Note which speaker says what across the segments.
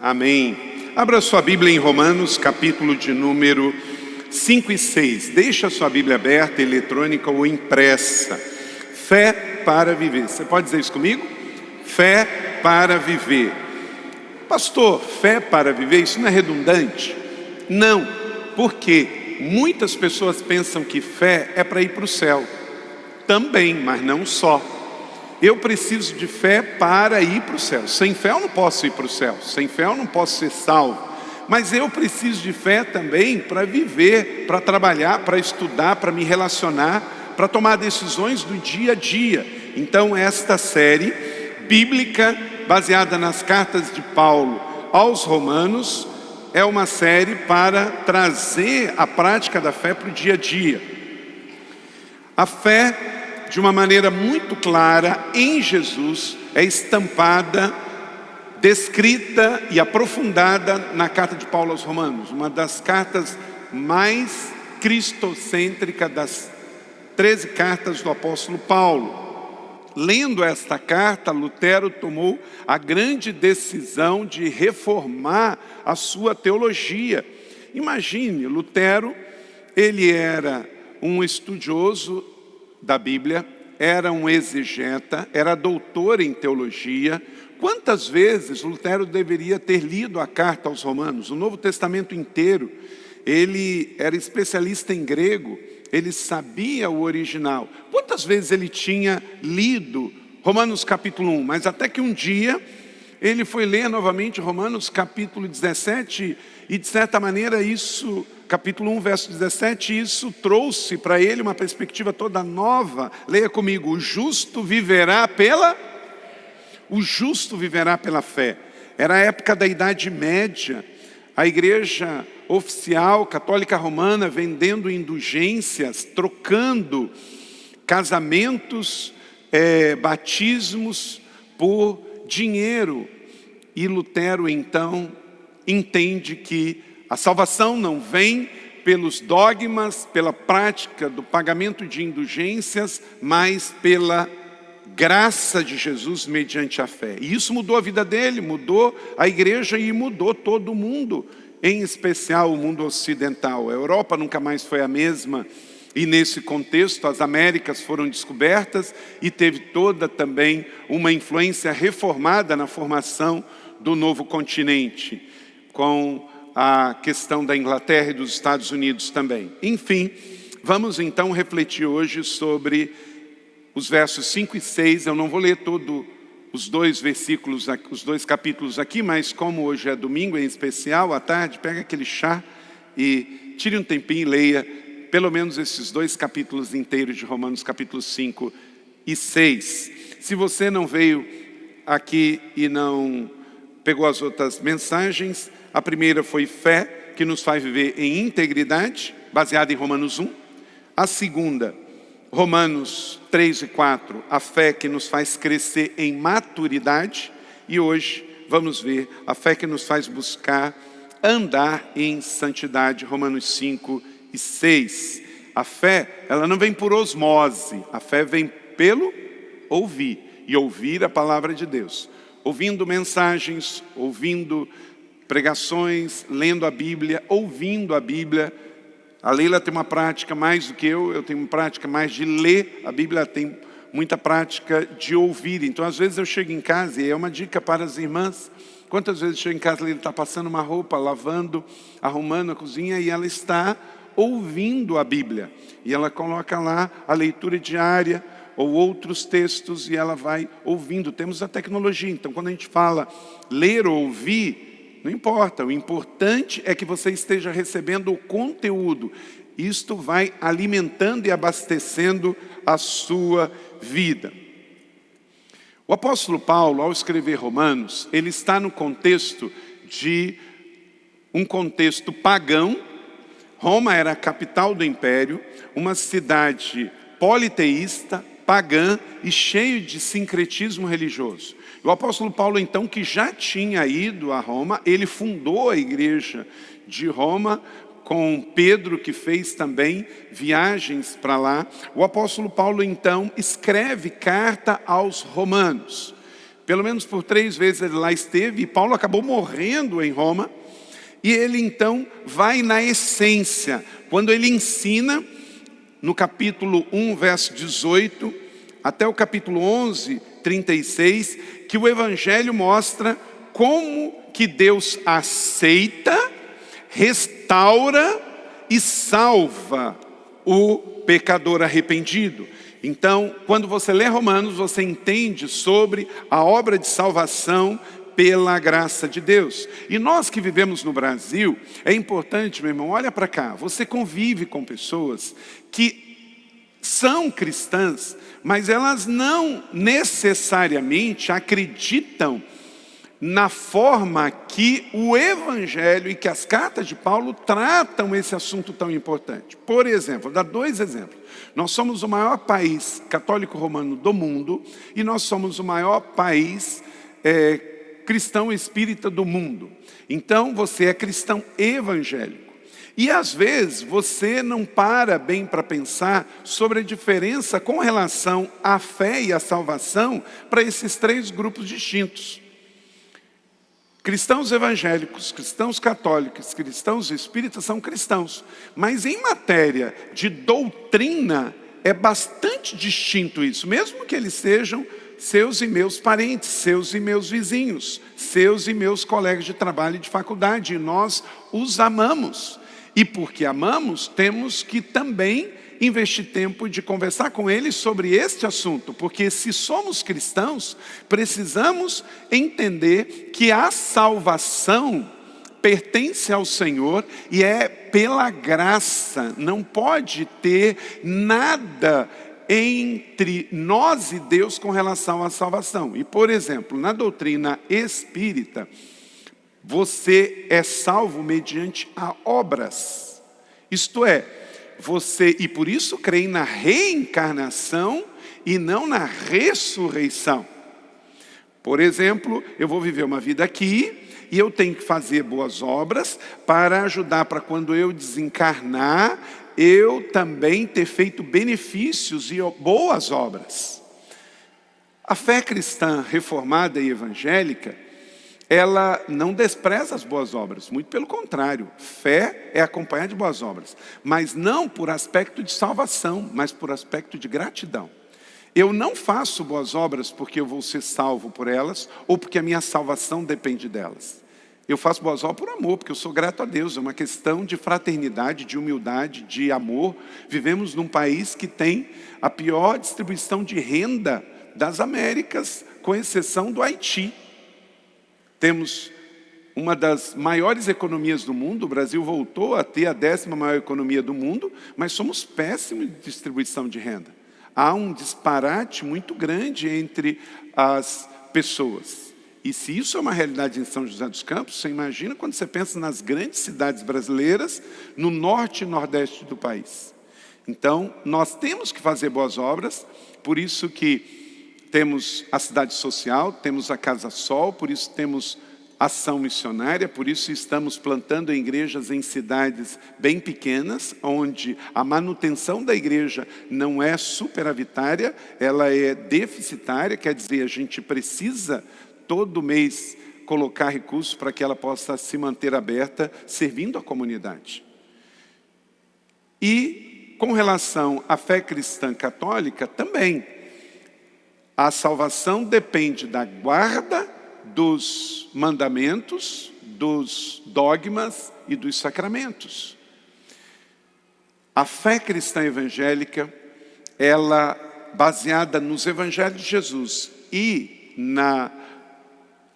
Speaker 1: Amém. Abra sua Bíblia em Romanos, capítulo de número 5 e 6. Deixa a sua Bíblia aberta, eletrônica ou impressa. Fé para viver. Você pode dizer isso comigo? Fé para viver. Pastor, fé para viver, isso não é redundante? Não, porque muitas pessoas pensam que fé é para ir para o céu. Também, mas não só. Eu preciso de fé para ir para o céu. Sem fé eu não posso ir para o céu. Sem fé eu não posso ser salvo. Mas eu preciso de fé também para viver, para trabalhar, para estudar, para me relacionar, para tomar decisões do dia a dia. Então esta série bíblica, baseada nas cartas de Paulo aos Romanos, é uma série para trazer a prática da fé para o dia a dia. A fé, de uma maneira muito clara, em Jesus, é estampada, descrita e aprofundada na carta de Paulo aos Romanos, uma das cartas mais cristocêntricas das 13 cartas do apóstolo Paulo. Lendo esta carta, Lutero tomou a grande decisão de reformar a sua teologia. Imagine, Lutero, ele era um estudioso da Bíblia, era um exegeta, era doutor em teologia. Quantas vezes Lutero deveria ter lido a carta aos Romanos? O Novo Testamento inteiro. Ele era especialista em grego, ele sabia o original. Quantas vezes ele tinha lido Romanos capítulo 1? Mas até que um dia ele foi ler novamente Romanos capítulo 17 e de certa maneira isso, capítulo 1, verso 17, isso trouxe para ele uma perspectiva toda nova. Leia comigo: o justo viverá pela fé. Era a época da Idade Média, a igreja oficial católica romana vendendo indulgências, trocando casamentos, batismos por dinheiro. E Lutero então entende que a salvação não vem pelos dogmas, pela prática do pagamento de indulgências, mas pela graça de Jesus mediante a fé. E isso mudou a vida dele, mudou a igreja e mudou todo o mundo, em especial o mundo ocidental. A Europa nunca mais foi a mesma, e nesse contexto as Américas foram descobertas e teve toda também uma influência reformada na formação do novo continente, com a questão da Inglaterra e dos Estados Unidos também. Enfim, vamos então refletir hoje sobre os versos 5 e 6, eu não vou ler todos os dois versículos, os dois capítulos aqui, mas como hoje é domingo, em especial, à tarde, pega aquele chá e tire um tempinho e leia pelo menos esses dois capítulos inteiros de Romanos, capítulos 5 e 6. Se você não veio aqui e não pegou as outras mensagens, a primeira foi fé, que nos faz viver em integridade, baseada em Romanos 1. A segunda, Romanos 3 e 4, a fé que nos faz crescer em maturidade. E hoje vamos ver a fé que nos faz buscar andar em santidade, Romanos 5 e 6. A fé, ela não vem por osmose, a fé vem pelo ouvir, e ouvir a palavra de Deus. Ouvindo mensagens, ouvindo pregações, lendo a Bíblia, ouvindo a Bíblia. A Leila tem uma prática mais do que eu tenho uma prática mais de ler a Bíblia, tem muita prática de ouvir. Então às vezes eu chego em casa, e é uma dica para as irmãs, quantas vezes eu chego em casa, a Leila está passando uma roupa, lavando, arrumando a cozinha, e ela está ouvindo a Bíblia. E ela coloca lá a leitura diária, ou outros textos, e ela vai ouvindo. Temos a tecnologia, então quando a gente fala ler ou ouvir, não importa, o importante é que você esteja recebendo o conteúdo. Isto vai alimentando e abastecendo a sua vida. O apóstolo Paulo, ao escrever Romanos, ele está no contexto de um contexto pagão. Roma era a capital do império, uma cidade politeísta, pagã e cheio de sincretismo religioso. O apóstolo Paulo, então, que já tinha ido a Roma, ele fundou a igreja de Roma, com Pedro, que fez também viagens para lá. O apóstolo Paulo, então, escreve carta aos romanos. Pelo menos por 3 vezes ele lá esteve, e Paulo acabou morrendo em Roma. E ele então vai na essência, quando ele ensina, no capítulo 1, verso 18, até o capítulo 11, 36, que o Evangelho mostra como que Deus aceita, restaura e salva o pecador arrependido. Então, quando você lê Romanos, você entende sobre a obra de salvação pela graça de Deus. E nós que vivemos no Brasil, é importante, meu irmão, olha para cá, você convive com pessoas que são cristãs, mas elas não necessariamente acreditam na forma que o Evangelho e que as cartas de Paulo tratam esse assunto tão importante. Por exemplo, vou dar 2 exemplos. Nós somos o maior país católico romano do mundo e nós somos o maior país cristão espírita do mundo. Então você é cristão evangélico. E às vezes você não para bem para pensar sobre a diferença com relação à fé e à salvação para esses 3 grupos distintos. Cristãos evangélicos, cristãos católicos, cristãos espíritas são cristãos. Mas em matéria de doutrina é bastante distinto isso, mesmo que eles sejam seus e meus parentes, seus e meus vizinhos, seus e meus colegas de trabalho e de faculdade. E nós os amamos. E porque amamos, temos que também investir tempo de conversar com eles sobre este assunto. Porque se somos cristãos, precisamos entender que a salvação pertence ao Senhor e é pela graça. Não pode ter nada entre nós e Deus com relação à salvação. E, por exemplo, na doutrina espírita, você é salvo mediante a obras. Isto é, você, e por isso creem na reencarnação e não na ressurreição. Por exemplo, eu vou viver uma vida aqui e eu tenho que fazer boas obras para ajudar para quando eu desencarnar, eu também ter feito benefícios e boas obras. A fé cristã reformada e evangélica, ela não despreza as boas obras, muito pelo contrário. Fé é acompanhada de boas obras, mas não por aspecto de salvação, mas por aspecto de gratidão. Eu não faço boas obras porque eu vou ser salvo por elas, ou porque a minha salvação depende delas. Eu faço boas obras por amor, porque eu sou grato a Deus. É uma questão de fraternidade, de humildade, de amor. Vivemos num país que tem a pior distribuição de renda das Américas, com exceção do Haiti. Temos uma das maiores economias do mundo. O Brasil voltou a ter a 10ª maior economia do mundo, mas somos péssimos de distribuição de renda. Há um disparate muito grande entre as pessoas. E se isso é uma realidade em São José dos Campos, você imagina quando você pensa nas grandes cidades brasileiras, no norte e nordeste do país. Então, nós temos que fazer boas obras, por isso que temos a cidade social, temos a Casa Sol, por isso temos ação missionária, por isso estamos plantando igrejas em cidades bem pequenas, onde a manutenção da igreja não é superavitária, ela é deficitária, quer dizer, a gente precisa todo mês colocar recursos para que ela possa se manter aberta, servindo a comunidade. E com relação à fé cristã católica, também, a salvação depende da guarda dos mandamentos, dos dogmas e dos sacramentos. A fé cristã evangélica, ela baseada nos evangelhos de Jesus e na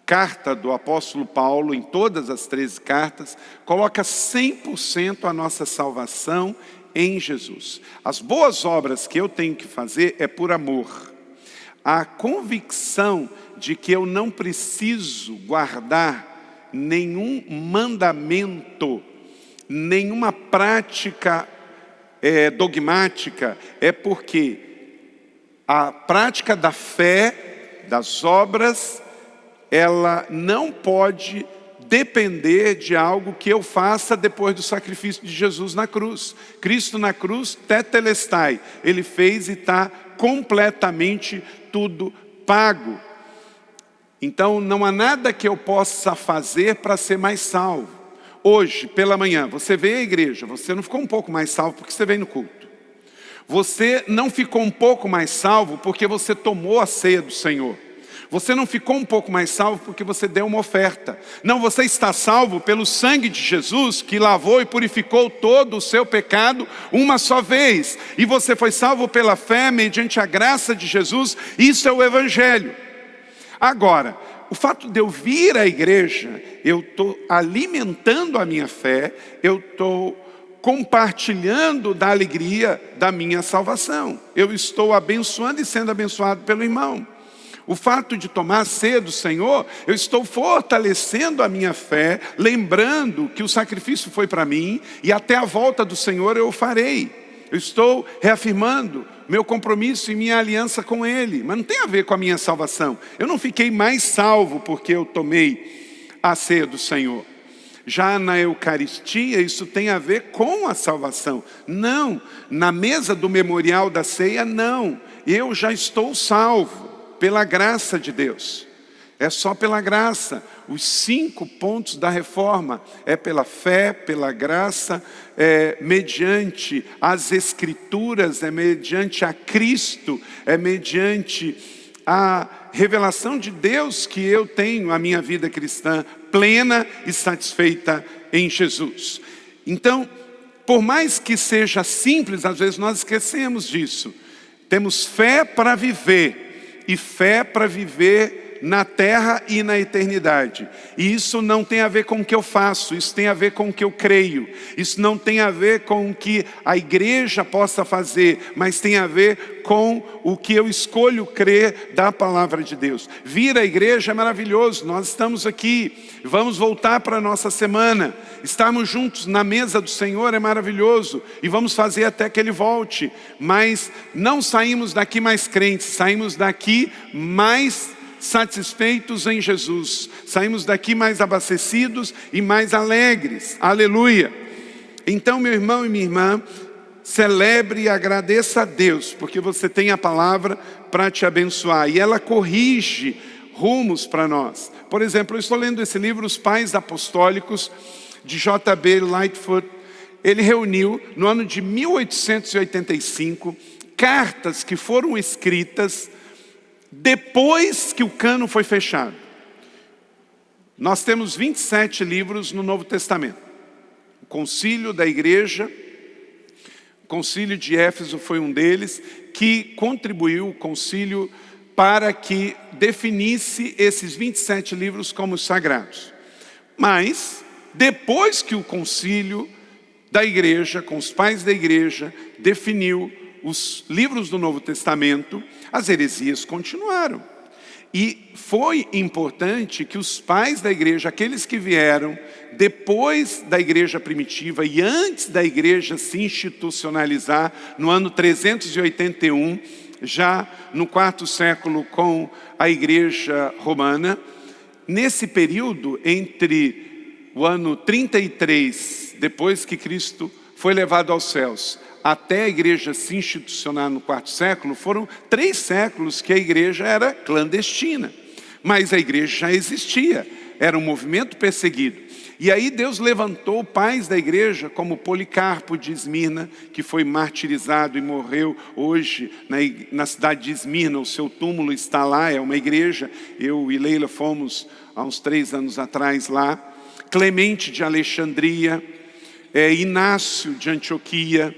Speaker 1: carta do apóstolo Paulo, em todas as 13 cartas, coloca 100% a nossa salvação em Jesus. As boas obras que eu tenho que fazer é por amor. A convicção de que eu não preciso guardar nenhum mandamento, nenhuma prática dogmática, é porque a prática da fé, das obras, ela não pode depender de algo que eu faça depois do sacrifício de Jesus na cruz. Cristo na cruz, tetelestai, Ele fez e está completamente tudo pago. Então não há nada que eu possa fazer para ser mais salvo. Hoje, pela manhã, você veio à igreja, você não ficou um pouco mais salvo porque você veio no culto. Você não ficou um pouco mais salvo porque você tomou a ceia do Senhor. Você não ficou um pouco mais salvo porque você deu uma oferta. Não, você está salvo pelo sangue de Jesus que lavou e purificou todo o seu pecado uma só vez. E você foi salvo pela fé mediante a graça de Jesus. Isso é o Evangelho. Agora, o fato de eu vir à igreja, eu estou alimentando a minha fé, eu estou compartilhando da alegria da minha salvação. Eu estou abençoando e sendo abençoado pelo irmão. O fato de tomar a ceia do Senhor, eu estou fortalecendo a minha fé, lembrando que o sacrifício foi para mim e até a volta do Senhor eu o farei. Eu estou reafirmando meu compromisso e minha aliança com Ele, mas não tem a ver com a minha salvação. Eu não fiquei mais salvo porque eu tomei a ceia do Senhor. Já na Eucaristia, isso tem a ver com a salvação. Não, na mesa do memorial da ceia, não. Eu já estou salvo pela graça de Deus. É só pela graça. Os 5 pontos da reforma é pela fé, pela graça, mediante as Escrituras, é mediante a Cristo, é mediante a revelação de Deus que eu tenho a minha vida cristã plena e satisfeita em Jesus. Então, por mais que seja simples, às vezes nós esquecemos disso. Temos fé para viver e fé para viver na terra e na eternidade. E isso não tem a ver com o que eu faço, isso tem a ver com o que eu creio. Isso não tem a ver com o que a igreja possa fazer, mas tem a ver com o que eu escolho crer da palavra de Deus. Vir à igreja é maravilhoso, nós estamos aqui, vamos voltar para a nossa semana. Estarmos juntos na mesa do Senhor é maravilhoso e vamos fazer até que Ele volte. Mas não saímos daqui mais crentes, saímos daqui mais satisfeitos em Jesus. Saímos daqui mais abastecidos e mais alegres. Aleluia! Então, meu irmão e minha irmã, celebre e agradeça a Deus, porque você tem a palavra para te abençoar. E ela corrige rumos para nós. Por exemplo, eu estou lendo esse livro, Os Pais Apostólicos, de J.B. Lightfoot. Ele reuniu, no ano de 1885, cartas que foram escritas depois que o cânon foi fechado. Nós temos 27 livros no Novo Testamento. O concílio da igreja, o concílio de Éfeso foi um deles, que contribuiu o concílio para que definisse esses 27 livros como sagrados. Mas, depois que o concílio da igreja, com os pais da igreja, definiu os livros do Novo Testamento, as heresias continuaram. E foi importante que os pais da igreja, aqueles que vieram depois da igreja primitiva e antes da igreja se institucionalizar, no ano 381, já no 4º século com a igreja romana, nesse período entre o ano 33, depois que Cristo foi levado aos céus, até a igreja se institucionar no 4º século, foram 3 séculos que a igreja era clandestina. Mas a igreja já existia, era um movimento perseguido. E aí Deus levantou pais da igreja, como Policarpo de Esmirna, que foi martirizado e morreu hoje na cidade de Esmirna. O seu túmulo está lá, é uma igreja. Eu e Leila fomos há uns 3 anos atrás lá. Clemente de Alexandria, Inácio de Antioquia.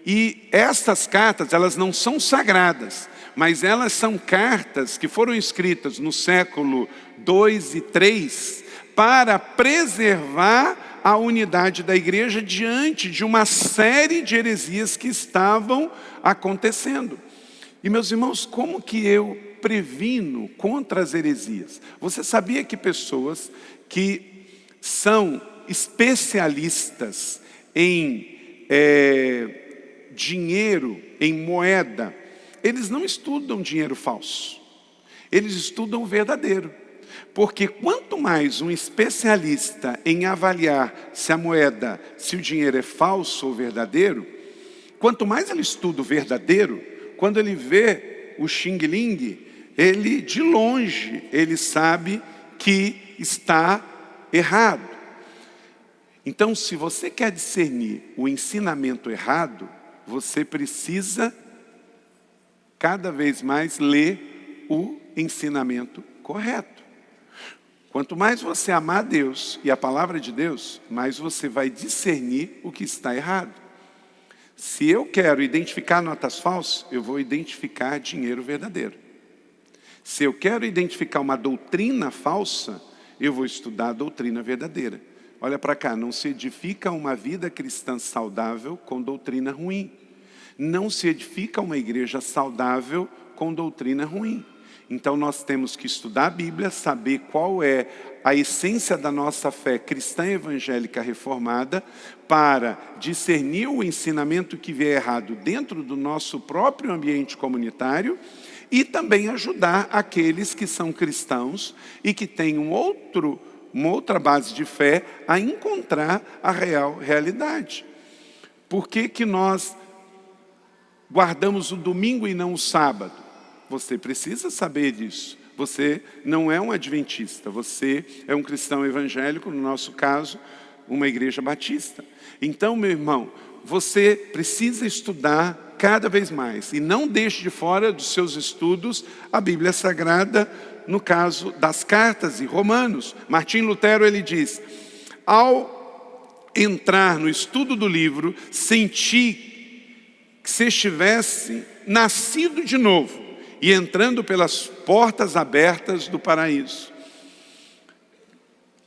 Speaker 1: E estas cartas, elas não são sagradas, mas elas são cartas que foram escritas no século 2 e 3 para preservar a unidade da igreja diante de uma série de heresias que estavam acontecendo. E meus irmãos, como que eu previno contra as heresias? Você sabia que pessoas que são especialistas em dinheiro, em moeda, eles não estudam dinheiro falso, eles estudam o verdadeiro. Porque quanto mais um especialista em avaliar se a moeda, se o dinheiro é falso ou verdadeiro, quanto mais ele estuda o verdadeiro, quando ele vê o xing-ling, ele de longe, ele sabe que está errado. Então, se você quer discernir o ensinamento errado, você precisa cada vez mais ler o ensinamento correto. Quanto mais você amar Deus e a palavra de Deus, mais você vai discernir o que está errado. Se eu quero identificar notas falsas, eu vou identificar dinheiro verdadeiro. Se eu quero identificar uma doutrina falsa, eu vou estudar a doutrina verdadeira. Olha para cá, não se edifica uma vida cristã saudável com doutrina ruim. Não se edifica uma igreja saudável com doutrina ruim. Então nós temos que estudar a Bíblia, saber qual é a essência da nossa fé cristã evangélica reformada, para discernir o ensinamento que vier errado dentro do nosso próprio ambiente comunitário e também ajudar aqueles que são cristãos e que têm uma outra base de fé a encontrar a real realidade. Por que nós guardamos o domingo e não o sábado? Você precisa saber disso. Você não é um adventista, você é um cristão evangélico, no nosso caso, uma igreja batista. Então, meu irmão, você precisa estudar cada vez mais e não deixe de fora dos seus estudos a Bíblia Sagrada, no caso das cartas e Romanos. Martim Lutero, ele diz: ao entrar no estudo do livro, senti que se estivesse nascido de novo e entrando pelas portas abertas do paraíso.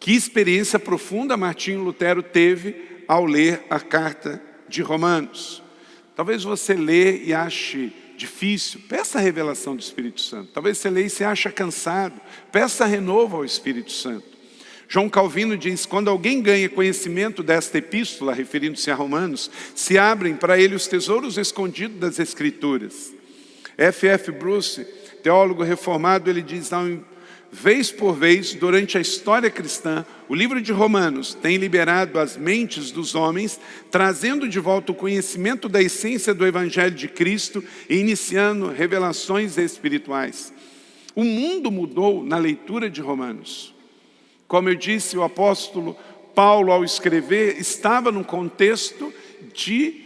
Speaker 1: Que experiência profunda Martim Lutero teve ao ler a carta de Romanos. Talvez você lê e ache difícil, peça a revelação do Espírito Santo. Talvez você lê e se acha cansado, peça renovo ao Espírito Santo. João Calvino diz: quando alguém ganha conhecimento desta epístola, referindo-se a Romanos, se abrem para ele os tesouros escondidos das Escrituras. F.F. Bruce, teólogo reformado, ele diz: vez por vez, durante a história cristã, o livro de Romanos tem liberado as mentes dos homens, trazendo de volta o conhecimento da essência do Evangelho de Cristo e iniciando revelações espirituais. O mundo mudou na leitura de Romanos. Como eu disse, o apóstolo Paulo, ao escrever, estava num contexto de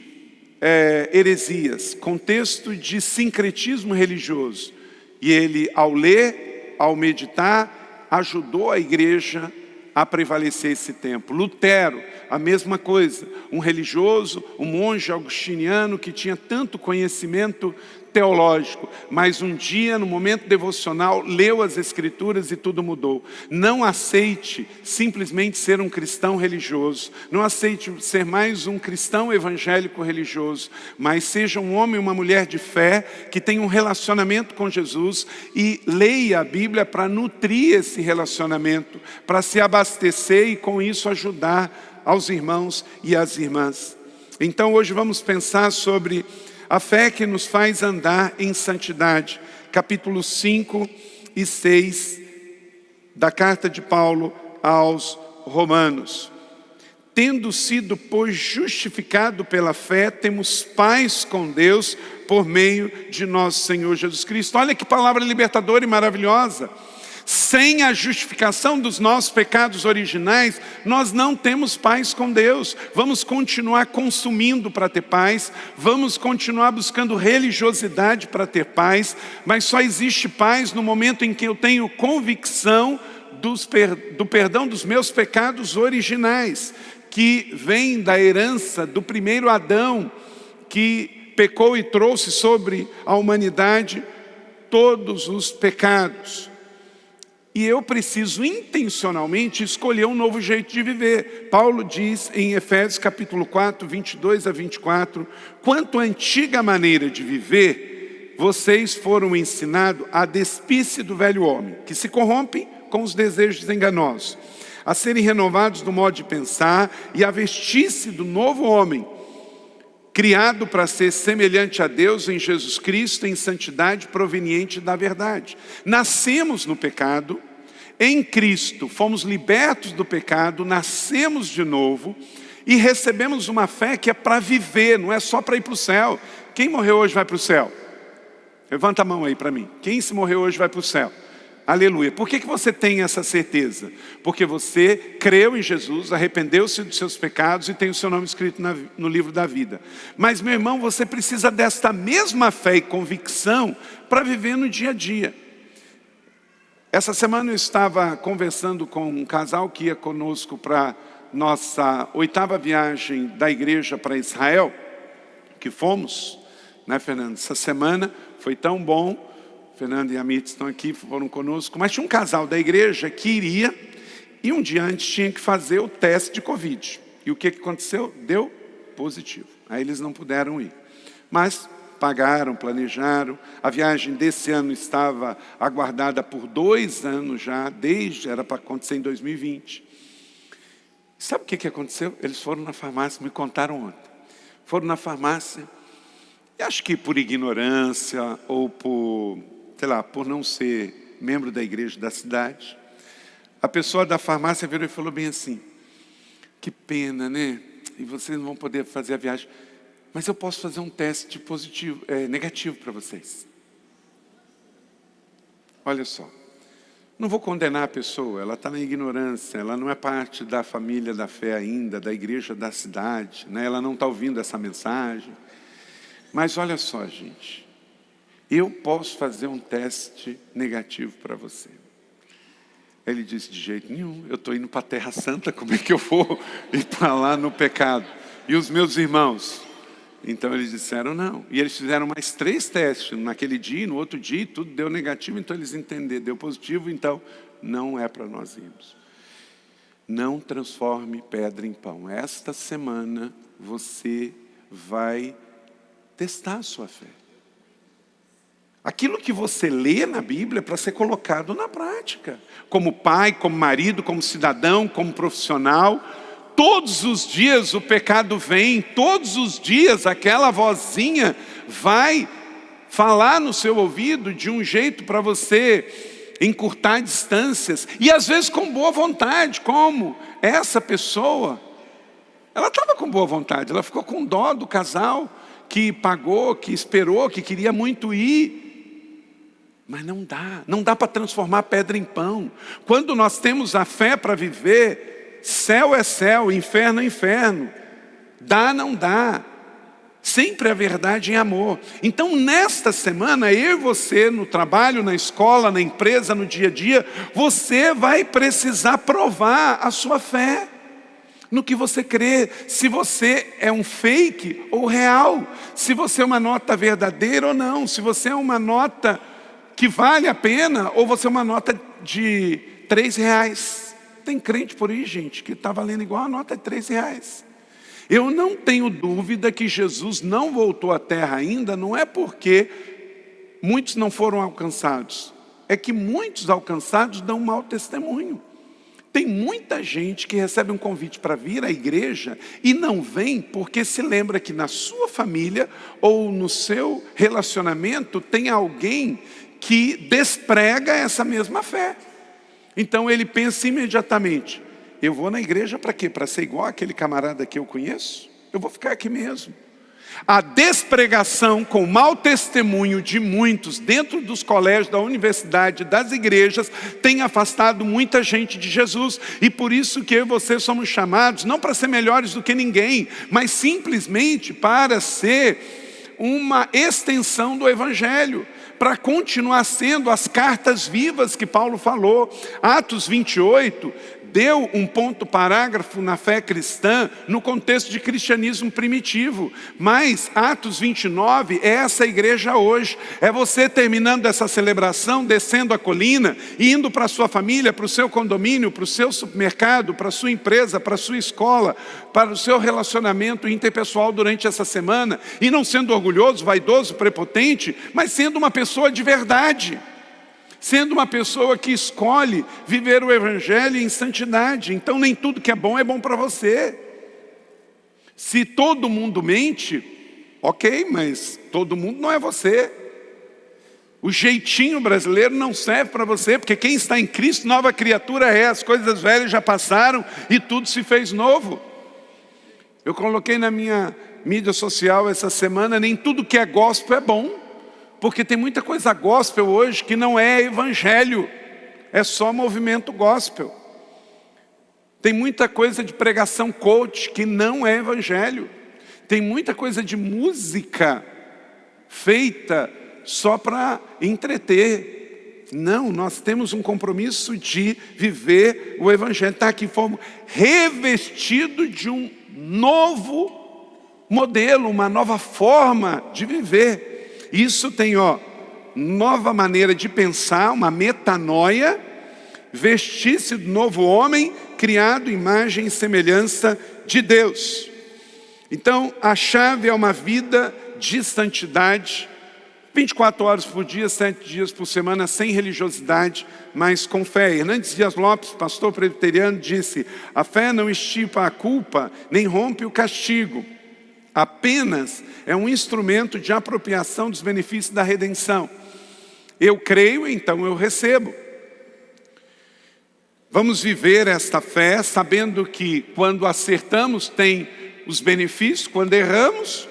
Speaker 1: heresias, contexto de sincretismo religioso. E ele, ao ler, ao meditar, ajudou a igreja a prevalecer esse tempo. Lutero, a mesma coisa, um religioso, um monge agostiniano que tinha tanto conhecimento teológico, mas um dia, no momento devocional, leu as Escrituras e tudo mudou. Não aceite simplesmente ser um cristão religioso, não aceite ser mais um cristão evangélico religioso, mas seja um homem e uma mulher de fé que tenha um relacionamento com Jesus e leia a Bíblia para nutrir esse relacionamento, para se abastecer e com isso ajudar aos irmãos e às irmãs. Então hoje vamos pensar sobre a fé que nos faz andar em santidade. Capítulos 5 e 6 da carta de Paulo aos Romanos. Tendo sido, pois, justificado pela fé, temos paz com Deus por meio de nosso Senhor Jesus Cristo. Olha que palavra libertadora e maravilhosa. Sem a justificação dos nossos pecados originais, nós não temos paz com Deus. Vamos continuar consumindo para ter paz, vamos continuar buscando religiosidade para ter paz, mas só existe paz no momento em que eu tenho convicção do perdão dos meus pecados originais, que vem da herança do primeiro Adão, que pecou e trouxe sobre a humanidade todos os pecados. E eu preciso intencionalmente escolher um novo jeito de viver. Paulo diz em Efésios capítulo 4, 22 a 24, quanto à antiga maneira de viver, vocês foram ensinados a despir-se do velho homem, que se corrompe com os desejos enganosos, a serem renovados no modo de pensar e a vestir-se do novo homem, criado para ser semelhante a Deus em Jesus Cristo, em santidade proveniente da verdade. Nascemos no pecado, em Cristo fomos libertos do pecado, nascemos de novo e recebemos uma fé que é para viver, não é só para ir para o céu. Quem morreu hoje vai para o céu? Levanta a mão aí para mim. Quem se morreu hoje vai para o céu. Aleluia. Por que você tem essa certeza? Porque você creu em Jesus, arrependeu-se dos seus pecados e tem o seu nome escrito no livro da vida. Mas, meu irmão, você precisa desta mesma fé e convicção para viver no dia a dia. Essa semana eu estava conversando com um casal que ia conosco para nossa 8ª viagem da igreja para Israel, que fomos, né, Fernando? Essa semana foi tão bom. Fernando e a Amit estão aqui, foram conosco. Mas tinha um casal da igreja que iria e um dia antes tinha que fazer o teste de Covid. E o que aconteceu? Deu positivo. Aí eles não puderam ir. Mas pagaram, planejaram. A viagem desse ano estava aguardada por 2 anos já, era para acontecer em 2020. Sabe o que aconteceu? Eles foram na farmácia, me contaram ontem. Foram na farmácia, e acho que por ignorância ou por não ser membro da igreja da cidade, a pessoa da farmácia virou e falou bem assim: que pena, né? E vocês não vão poder fazer a viagem. Mas eu posso fazer um teste negativo para vocês. Olha só. Não vou condenar a pessoa, ela está na ignorância, ela não é parte da família da fé ainda, da igreja da cidade, né? Ela não está ouvindo essa mensagem. Mas olha só, gente. Eu posso fazer um teste negativo para você. Ele disse: de jeito nenhum, eu estou indo para a Terra Santa, como é que eu vou ir para lá no pecado? E os meus irmãos? Então eles disseram não. E eles fizeram mais 3 testes, naquele dia, no outro dia, tudo deu negativo, então eles entenderam, deu positivo, então não é para nós irmos. Não transforme pedra em pão. Esta semana você vai testar a sua fé. Aquilo que você lê na Bíblia é para ser colocado na prática. Como pai, como marido, como cidadão, como profissional. Todos os dias o pecado vem, todos os dias aquela vozinha vai falar no seu ouvido de um jeito para você encurtar distâncias. E às vezes com boa vontade, como essa pessoa. Ela estava com boa vontade, ela ficou com dó do casal que pagou, que esperou, que queria muito ir. Mas não dá para transformar pedra em pão. Quando nós temos a fé para viver, céu é céu, inferno é inferno. Dá, não dá. Sempre a verdade em amor. Então nesta semana, eu e você, no trabalho, na escola, na empresa, no dia a dia, você vai precisar provar a sua fé. No que você crê, se você é um fake ou real, se você é uma nota verdadeira ou não, se você é uma nota que vale a pena, ou você é uma nota de R$3. Tem crente por aí, gente, que está valendo igual a nota de R$3. Eu não tenho dúvida que Jesus não voltou à terra ainda, não é porque muitos não foram alcançados, é que muitos alcançados dão um mau testemunho. Tem muita gente que recebe um convite para vir à igreja e não vem porque se lembra que na sua família ou no seu relacionamento tem alguém que desprega essa mesma fé. Então ele pensa imediatamente: eu vou na igreja para quê? Para ser igual aquele camarada que eu conheço? Eu vou ficar aqui mesmo. A despregação com mau testemunho de muitos dentro dos colégios, da universidade, das igrejas, tem afastado muita gente de Jesus. E por isso que eu e você somos chamados, não para ser melhores do que ninguém, mas simplesmente para ser uma extensão do Evangelho, para continuar sendo as cartas vivas que Paulo falou. Atos 28 deu um ponto parágrafo na fé cristã no contexto de cristianismo primitivo. Mas Atos 29 é essa igreja hoje. É você terminando essa celebração, descendo a colina e indo para a sua família, para o seu condomínio, para o seu supermercado, para a sua empresa, para a sua escola, para o seu relacionamento interpessoal durante essa semana. E não sendo orgulhoso, vaidoso, prepotente, mas sendo uma pessoa de verdade. Sendo uma pessoa que escolhe viver o Evangelho em santidade. Então nem tudo que é bom para você. Se todo mundo mente, ok, mas todo mundo não é você. O jeitinho brasileiro não serve para você, porque quem está em Cristo, nova criatura é. As coisas velhas já passaram e tudo se fez novo. Eu coloquei na minha mídia social essa semana: nem tudo que é gospel é bom. Porque tem muita coisa gospel hoje que não é evangelho, é só movimento gospel. Tem muita coisa de pregação coach que não é evangelho. Tem muita coisa de música feita só para entreter. Não, nós temos um compromisso de viver o evangelho. Está aqui, fomos revestidos de um novo modelo, uma nova forma de viver. Isso tem, nova maneira de pensar, uma metanoia, vestir-se do novo homem, criado imagem e semelhança de Deus. Então, a chave é uma vida de santidade, 24 horas por dia, 7 dias por semana, sem religiosidade, mas com fé. Hernandes Dias Lopes, pastor presbiteriano, disse: a fé não extirpa a culpa, nem rompe o castigo. Apenas é um instrumento de apropriação dos benefícios da redenção. Eu creio, então eu recebo. Vamos viver esta fé sabendo que quando acertamos tem os benefícios, quando erramos,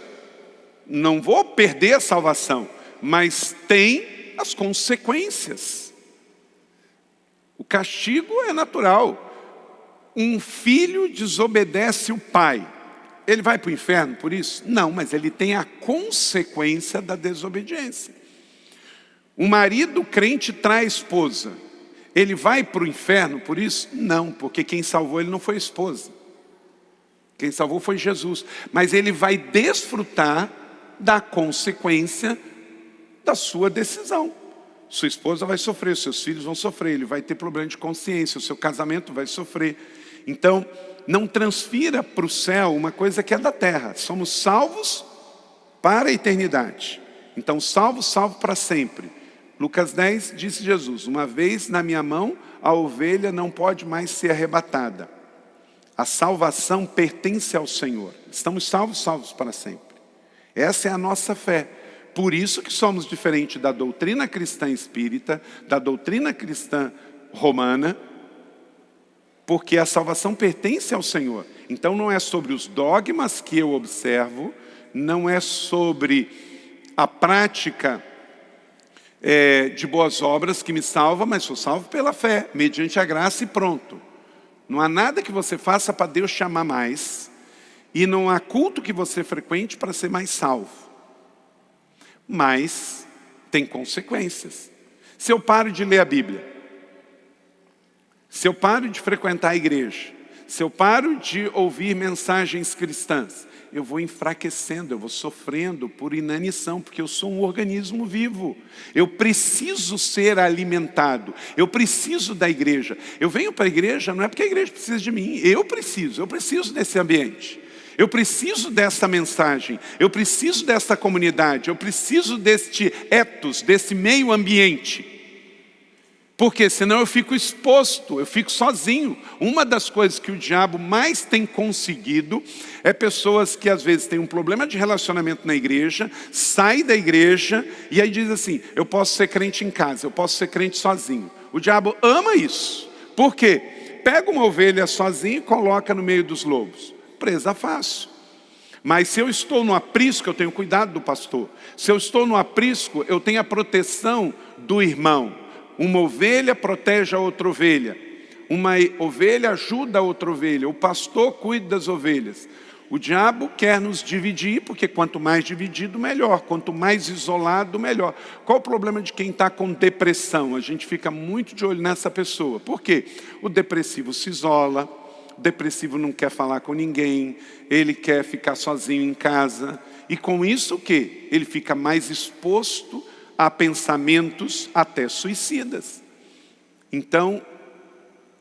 Speaker 1: não vou perder a salvação, mas tem as consequências. O castigo é natural. Um filho desobedece o pai. Ele vai para o inferno por isso? Não, mas ele tem a consequência da desobediência. Um marido crente trai a esposa. Ele vai para o inferno por isso? Não, porque quem salvou ele não foi a esposa. Quem salvou foi Jesus. Mas ele vai desfrutar da consequência da sua decisão. Sua esposa vai sofrer, seus filhos vão sofrer, ele vai ter problema de consciência, o seu casamento vai sofrer. Então, não transfira para o céu uma coisa que é da terra. Somos salvos para a eternidade. Então, salvo para sempre. Lucas 10, disse Jesus: uma vez na minha mão, a ovelha não pode mais ser arrebatada. A salvação pertence ao Senhor. Estamos salvos para sempre. Essa é a nossa fé. Por isso que somos diferentes da doutrina cristã espírita, da doutrina cristã romana, porque a salvação pertence ao Senhor. Então não é sobre os dogmas que eu observo, não é sobre a prática de boas obras que me salva, mas sou salvo pela fé, mediante a graça e pronto. Não há nada que você faça para Deus te amar mais, e não há culto que você frequente para ser mais salvo. Mas tem consequências. Se eu paro de ler a Bíblia, se eu paro de frequentar a igreja, se eu paro de ouvir mensagens cristãs, eu vou enfraquecendo, eu vou sofrendo por inanição, porque eu sou um organismo vivo. Eu preciso ser alimentado, eu preciso da igreja. Eu venho para a igreja não é porque a igreja precisa de mim, eu preciso desse ambiente. Eu preciso dessa mensagem, eu preciso dessa comunidade, eu preciso deste ethos, desse meio ambiente. Porque senão eu fico exposto, eu fico sozinho. Uma das coisas que o diabo mais tem conseguido é pessoas que às vezes têm um problema de relacionamento na igreja, sai da igreja e aí diz assim: eu posso ser crente em casa, eu posso ser crente sozinho. O diabo ama isso. Por quê? Pega uma ovelha sozinho e coloca no meio dos lobos. Presa fácil. Mas se eu estou no aprisco, eu tenho cuidado do pastor. Se eu estou no aprisco, eu tenho a proteção do irmão. Uma ovelha protege a outra ovelha. Uma ovelha ajuda a outra ovelha. O pastor cuida das ovelhas. O diabo quer nos dividir, porque quanto mais dividido, melhor. Quanto mais isolado, melhor. Qual o problema de quem está com depressão? A gente fica muito de olho nessa pessoa. Por quê? O depressivo se isola. O depressivo não quer falar com ninguém. Ele quer ficar sozinho em casa. E com isso o quê? Ele fica mais exposto a pensamentos até suicidas. Então,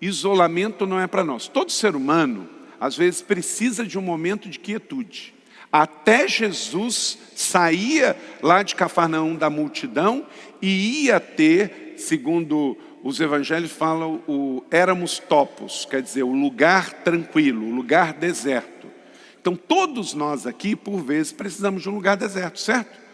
Speaker 1: isolamento não é para nós. Todo ser humano, às vezes, precisa de um momento de quietude. Até Jesus saía lá de Cafarnaum da multidão e ia ter, segundo os evangelhos falam, o éramos topos, quer dizer, o lugar tranquilo, o lugar deserto. Então, todos nós aqui, por vezes, precisamos de um lugar deserto, certo?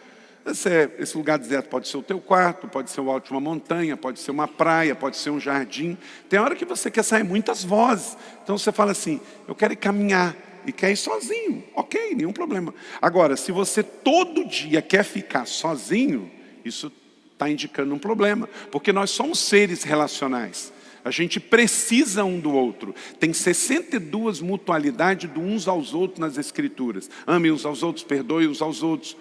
Speaker 1: Esse lugar deserto pode ser o teu quarto, pode ser o alto de uma montanha, pode ser uma praia, pode ser um jardim. Tem hora que você quer sair muitas vozes. Então você fala assim: eu quero ir caminhar e quer ir sozinho. Ok, nenhum problema. Agora, se você todo dia quer ficar sozinho, Isso está indicando um problema, porque nós somos seres relacionais. A gente precisa um do outro. Tem 62 mutualidades de uns aos outros nas Escrituras. Amem uns aos outros, perdoem uns aos outros,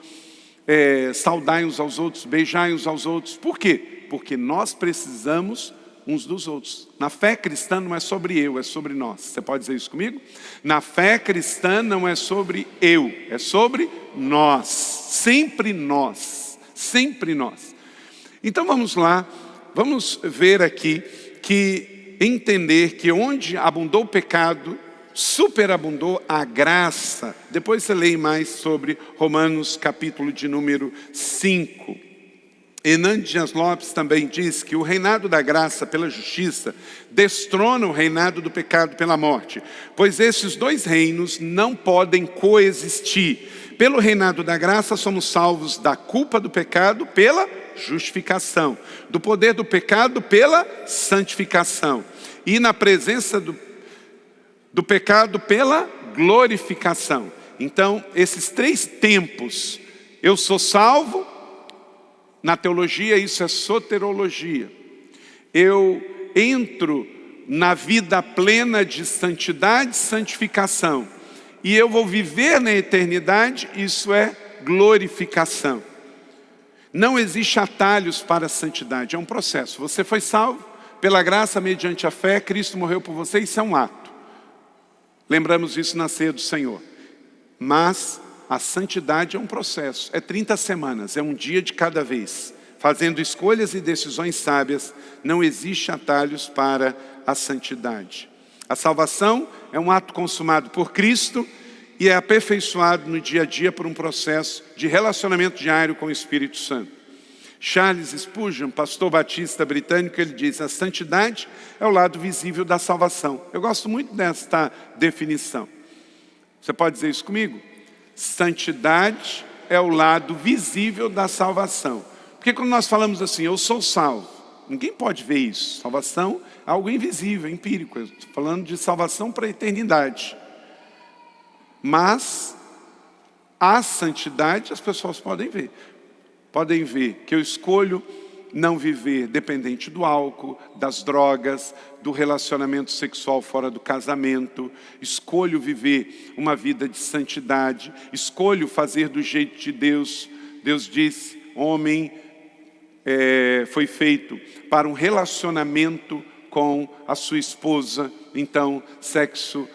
Speaker 1: saudai uns aos outros, beijai uns aos outros. Por quê? Porque nós precisamos uns dos outros. Na fé cristã não é sobre eu, é sobre nós. Você pode dizer isso comigo? Na fé cristã não é sobre eu, é sobre nós. Sempre nós. Sempre nós. Então vamos lá, vamos ver aqui que entender que onde abundou o pecado, superabundou a graça. Depois você lê mais sobre Romanos capítulo de número 5. Hernandes Dias Lopes também diz que o reinado da graça pela justiça destrona o reinado do pecado pela morte, pois esses dois reinos não podem coexistir. Pelo reinado da graça somos salvos da culpa do pecado pela justificação, do poder do pecado pela santificação e na presença do pecado pela glorificação. Então, esses três tempos, eu sou salvo. Na teologia isso é soterologia. Eu entro na vida plena de santidade e santificação. E eu vou viver na eternidade, isso é glorificação. Não existe atalhos para a santidade, é um processo. Você foi salvo pela graça mediante a fé, Cristo morreu por você, isso é um ato. Lembramos isso na ceia do Senhor. Mas a santidade é um processo, é 30 semanas, é um dia de cada vez. Fazendo escolhas e decisões sábias, não existe atalhos para a santidade. A salvação é um ato consumado por Cristo e é aperfeiçoado no dia a dia por um processo de relacionamento diário com o Espírito Santo. Charles Spurgeon, pastor batista britânico, ele diz: a santidade é o lado visível da salvação. Eu gosto muito desta definição. Você pode dizer isso comigo? Santidade é o lado visível da salvação. Porque quando nós falamos assim, eu sou salvo, ninguém pode ver isso. Salvação é algo invisível, empírico. Eu estou falando de salvação para a eternidade. Mas a santidade as pessoas podem ver. Podem ver que eu escolho não viver dependente do álcool, das drogas, do relacionamento sexual fora do casamento. Escolho viver uma vida de santidade. Escolho fazer do jeito de Deus. Deus disse, homem foi feito para um relacionamento com a sua esposa. Então, sexo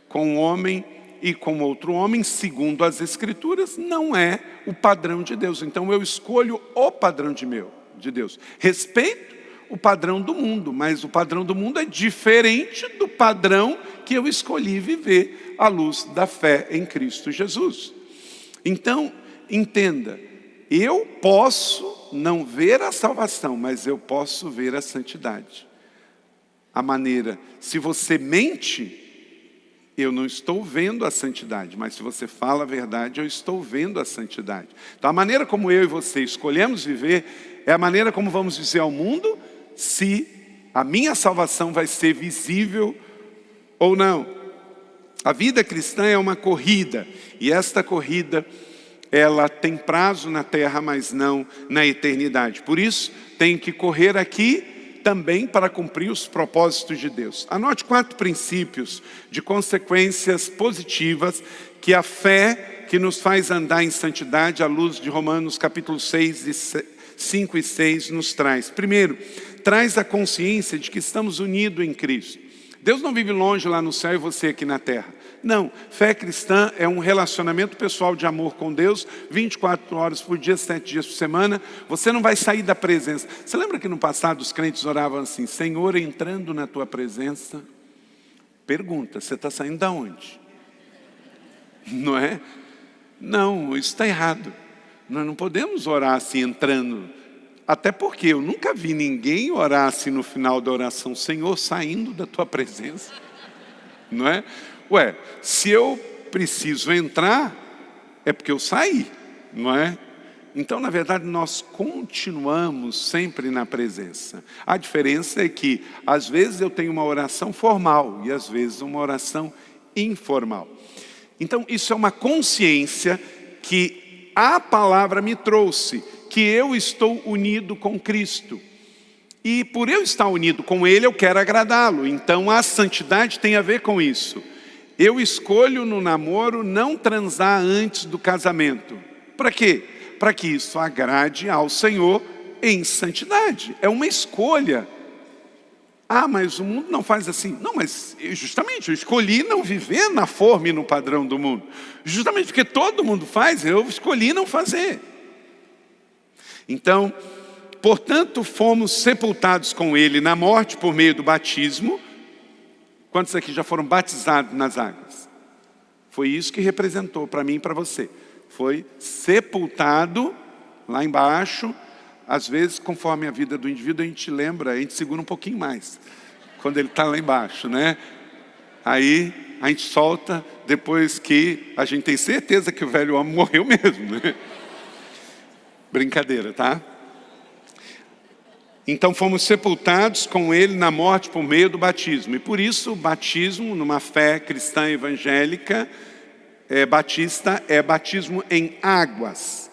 Speaker 1: com um homem e com outro homem, segundo as Escrituras, não é o padrão de Deus. Então eu escolho o padrão de Deus. Respeito o padrão do mundo, mas o padrão do mundo é diferente do padrão que eu escolhi viver à luz da fé em Cristo Jesus. Então, entenda, eu posso não ver a salvação, mas eu posso ver a santidade. A maneira, se você mente, eu não estou vendo a santidade, mas se você fala a verdade, eu estou vendo a santidade. Então a maneira como eu e você escolhemos viver é a maneira como vamos dizer ao mundo se a minha salvação vai ser visível ou não. A vida cristã é uma corrida, e esta corrida ela tem prazo na terra, mas não na eternidade. Por isso, tem que correr aqui também para cumprir os propósitos de Deus. Anote 4 princípios de consequências positivas que a fé que nos faz andar em santidade à luz de Romanos capítulo 5 e 6 nos traz. Primeiro, traz a consciência de que estamos unidos em Cristo. Deus não vive longe lá no céu e você aqui na terra. Não, fé cristã é um relacionamento pessoal de amor com Deus, 24 horas por dia, 7 dias por semana. Você não vai sair da presença. Você lembra que no passado os crentes oravam assim, Senhor, entrando na tua presença? Pergunta, você está saindo de onde? Não é? Não, isso está errado. Nós não podemos orar assim, entrando. Até porque eu nunca vi ninguém orar assim no final da oração, Senhor, saindo da tua presença. Não é? Ué, se eu preciso entrar, é porque eu saí, não é? Então, na verdade, nós continuamos sempre na presença. A diferença é que, às vezes, eu tenho uma oração formal e, às vezes, uma oração informal. Então, isso é uma consciência que a palavra me trouxe, que eu estou unido com Cristo. E por eu estar unido com Ele, eu quero agradá-lo. Então a santidade tem a ver com isso. Eu escolho no namoro não transar antes do casamento. Para quê? Para que isso agrade ao Senhor em santidade. É uma escolha. Ah, mas o mundo não faz assim. Não, mas justamente eu escolhi não viver na forma e no padrão do mundo. Justamente porque todo mundo faz, eu escolhi não fazer. Então, portanto, fomos sepultados com Ele na morte por meio do batismo. Quantos aqui já foram batizados nas águas? Foi isso que representou para mim e para você. Foi sepultado lá embaixo. Às vezes, conforme a vida do indivíduo, a gente lembra, a gente segura um pouquinho mais. Quando ele está lá embaixo, né? Aí a gente solta depois que a gente tem certeza que o velho homem morreu mesmo, né? Brincadeira, tá? Então fomos sepultados com Ele na morte por meio do batismo. E por isso o batismo, numa fé cristã evangélica, batista, é batismo em águas.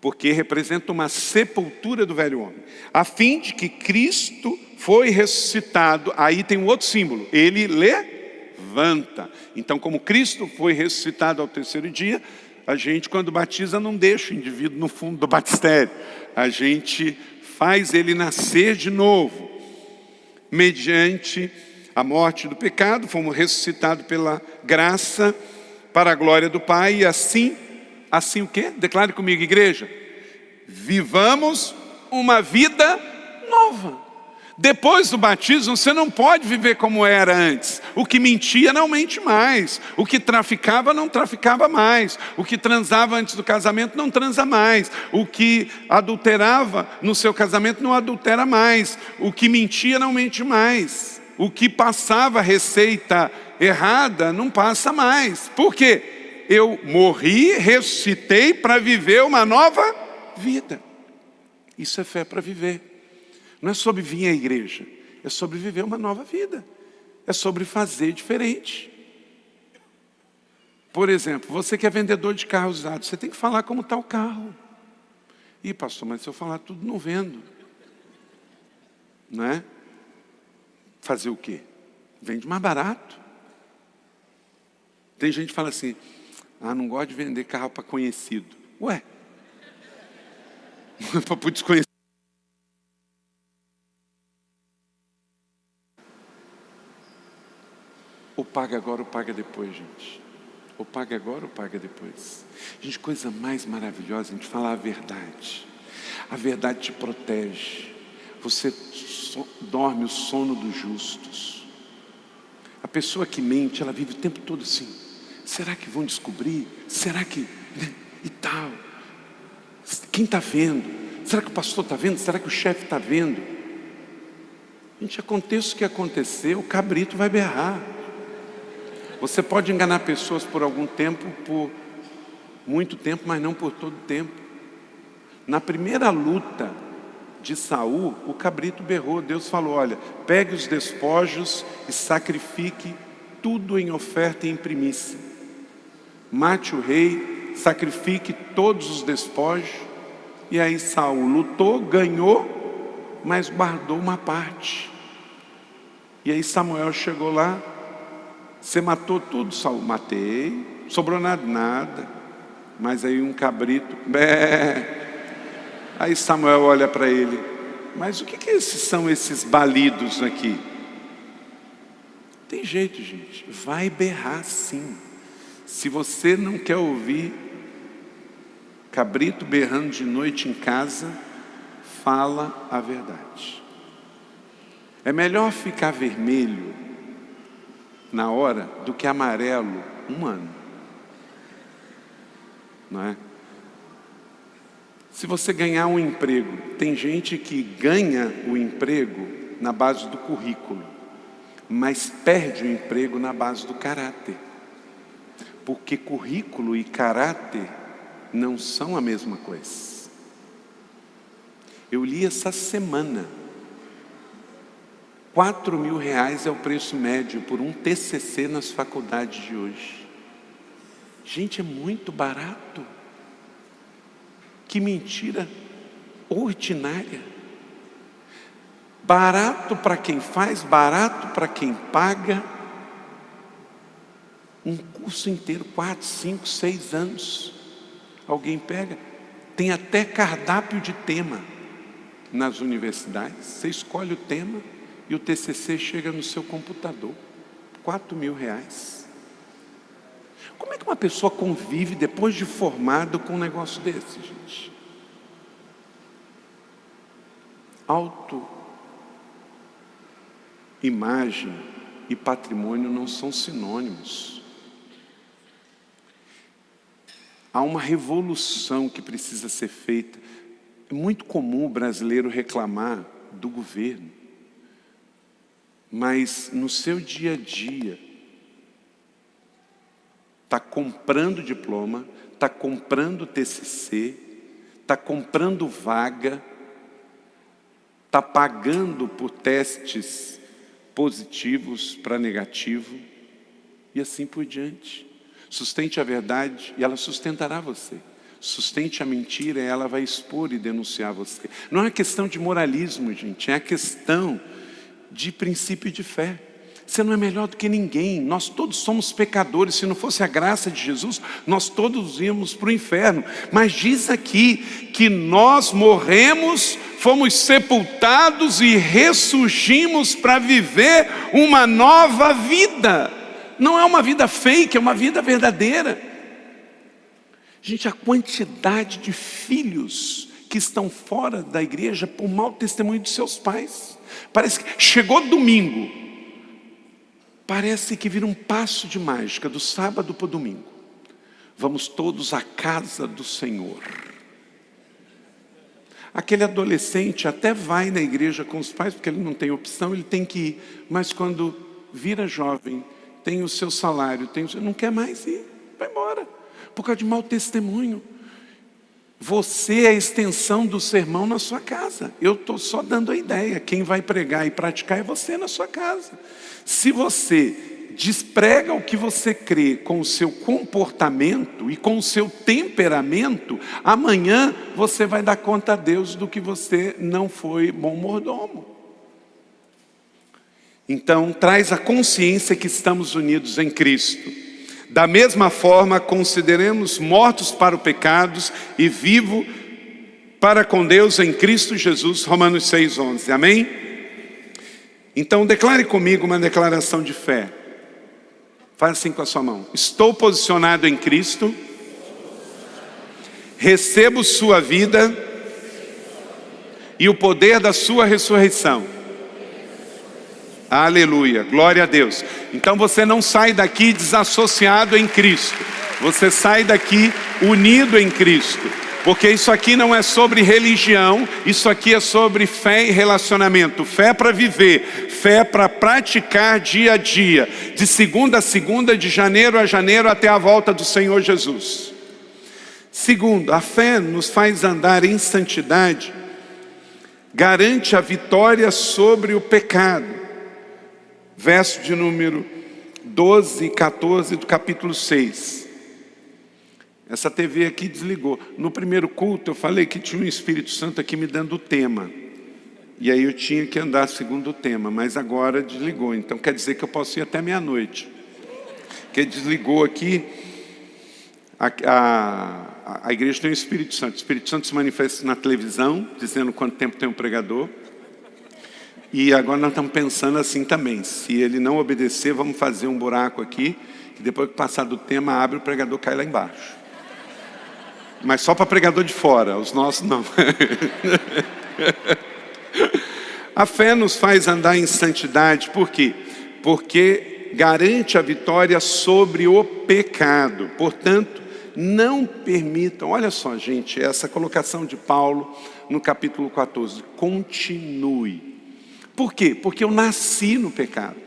Speaker 1: Porque representa uma sepultura do velho homem. A fim de que Cristo foi ressuscitado, aí tem um outro símbolo, Ele levanta. Então como Cristo foi ressuscitado ao terceiro dia, a gente quando batiza não deixa o indivíduo no fundo do batistério. A gente faz ele nascer de novo. Mediante a morte do pecado, fomos ressuscitados pela graça para a glória do Pai. E assim o quê? Declare comigo, igreja. Vivamos uma vida nova. Depois do batismo, você não pode viver como era antes. O que mentia não mente mais. O que traficava não traficava mais. O que transava antes do casamento não transa mais. O que adulterava no seu casamento não adultera mais. O que mentia não mente mais. O que passava receita errada não passa mais. Por quê? Eu morri, ressuscitei para viver uma nova vida. Isso é fé para viver. Não é sobre vir à igreja, é sobre viver uma nova vida. É sobre fazer diferente. Por exemplo, você que é vendedor de carro usado, você tem que falar como está o carro. Ih, pastor, mas se eu falar tudo, não vendo. Não é? Fazer o quê? Vende mais barato. Tem gente que fala assim, não gosto de vender carro para conhecido. Ué, para desconhecido. Ou paga agora ou paga depois, gente. Ou paga agora ou paga depois. Gente, coisa mais maravilhosa a gente falar a verdade. A verdade te protege. Você dorme o sono dos justos. A pessoa que mente, ela vive o tempo todo assim. Será que vão descobrir? Será que... E tal. Quem está vendo? Será que o pastor está vendo? Será que o chefe está vendo? Gente, aconteça o que acontecer, o cabrito vai berrar. Você pode enganar pessoas por algum tempo, por muito tempo, mas não por todo tempo. Na primeira luta de Saul, o cabrito berrou. Deus falou, olha, pegue os despojos e sacrifique tudo em oferta e em primícia. Mate o rei, sacrifique todos os despojos. E aí Saul lutou, ganhou, mas guardou uma parte. E aí Samuel chegou lá, você matou tudo, Saul? Matei, sobrou nada. Mas aí um cabrito, Aí Samuel olha para ele, mas o que são esses balidos aqui? Tem jeito, gente, vai berrar sim. Se você não quer ouvir cabrito berrando de noite em casa, fala a verdade. É melhor ficar vermelho na hora do que amarelo um ano. Não é? Se você ganhar um emprego, tem gente que ganha o emprego na base do currículo, mas perde o emprego na base do caráter. Porque currículo e caráter não são a mesma coisa. Eu li essa semana, R$4.000 é o preço médio por um TCC nas faculdades de hoje. Gente, é muito barato. Que mentira ordinária. Barato para quem faz, barato para quem paga. Um curso inteiro, 4, 5, 6 anos. Alguém pega, tem até cardápio de tema nas universidades. Você escolhe o tema e o TCC chega no seu computador. R$4.000. Como é que uma pessoa convive depois de formado com um negócio desse, gente? Autoimagem e patrimônio não são sinônimos. Há uma revolução que precisa ser feita. É muito comum o brasileiro reclamar do governo, mas no seu dia a dia, está comprando diploma, está comprando TCC, está comprando vaga, está pagando por testes positivos para negativo, e assim por diante. Sustente a verdade e ela sustentará você. Sustente a mentira e ela vai expor e denunciar você. Não é uma questão de moralismo, gente, é a questão de princípio de fé. Você não é melhor do que ninguém, nós todos somos pecadores. Se não fosse a graça de Jesus, nós todos íamos para o inferno. Mas diz aqui que nós morremos, fomos sepultados e ressurgimos para viver uma nova vida. Não é uma vida fake, é uma vida verdadeira. Gente, a quantidade de filhos que estão fora da igreja por mau testemunho de seus pais. Parece que chegou domingo, parece que vira um passo de mágica, do sábado para o domingo. Vamos todos à casa do Senhor. Aquele adolescente até vai na igreja com os pais, porque ele não tem opção, ele tem que ir. Mas quando vira jovem, tem o seu salário, não quer mais ir, vai embora, por causa de mau testemunho. Você é a extensão do sermão na sua casa. Eu estou só dando a ideia. Quem vai pregar e praticar é você na sua casa. Se você desprega o que você crê com o seu comportamento e com o seu temperamento, amanhã você vai dar conta a Deus do que você não foi bom mordomo. Então, traz a consciência que estamos unidos em Cristo. Da mesma forma, consideremos mortos para o pecado e vivo para com Deus em Cristo Jesus. Romanos 6:11. Amém? Então, declare comigo uma declaração de fé. Faz assim com a sua mão. Estou posicionado em Cristo. Recebo sua vida e o poder da sua ressurreição. Aleluia, glória a Deus. Então você não sai daqui desassociado em Cristo. Você sai daqui unido em Cristo. Porque isso aqui não é sobre religião, isso aqui é sobre fé e relacionamento. Fé para viver, fé para praticar dia a dia. De segunda a segunda, de janeiro a janeiro, até a volta do Senhor Jesus. Segundo, a fé nos faz andar em santidade. Garante a vitória sobre o pecado. Verso de número 12 e 14 do capítulo 6. Essa TV aqui desligou. No primeiro culto eu falei que tinha um Espírito Santo aqui me dando o tema. E aí eu tinha que andar segundo o tema, mas agora desligou. Então quer dizer que eu posso ir até meia-noite. Porque desligou aqui, a igreja tem o Espírito Santo. O Espírito Santo se manifesta na televisão, dizendo quanto tempo tem um pregador. E agora nós estamos pensando assim também. Se ele não obedecer, vamos fazer um buraco aqui, que depois que passar do tema, abre, o pregador cai lá embaixo. Mas só para pregador de fora, os nossos não. A fé nos faz andar em santidade, por quê? Porque garante a vitória sobre o pecado. Portanto, não permitam, olha só gente, essa colocação de Paulo no capítulo 14, continue. Por quê? Porque eu nasci no pecado.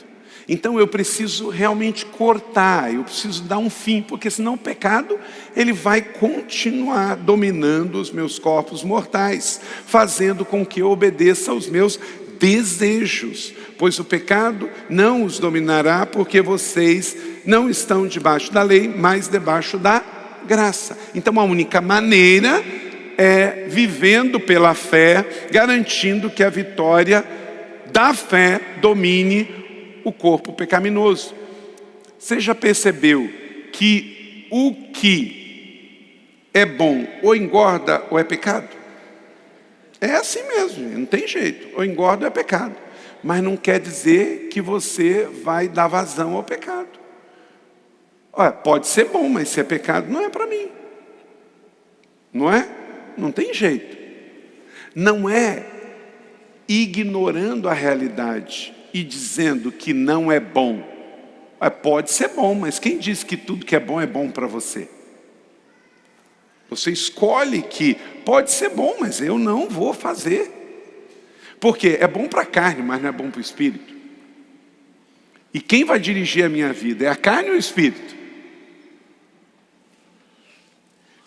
Speaker 1: Então eu preciso realmente cortar, eu preciso dar um fim, porque senão o pecado, ele vai continuar dominando os meus corpos mortais, fazendo com que eu obedeça aos meus desejos, pois o pecado não os dominará, porque vocês não estão debaixo da lei, mas debaixo da graça. Então a única maneira é vivendo pela fé, garantindo que a vitória da fé domine o corpo pecaminoso. Você já percebeu que o que é bom ou engorda ou é pecado? É assim mesmo, não tem jeito. Ou engorda ou é pecado. Mas não quer dizer que você vai dar vazão ao pecado. Olha, pode ser bom, mas se é pecado, não é para mim. Não é? Não tem jeito. Não é ignorando a realidade e dizendo que não é bom. Pode ser bom, mas quem diz que tudo que é bom para você? Você escolhe que pode ser bom, mas eu não vou fazer. Porque é bom para a carne, mas não é bom para o espírito. E quem vai dirigir a minha vida? É a carne ou o espírito?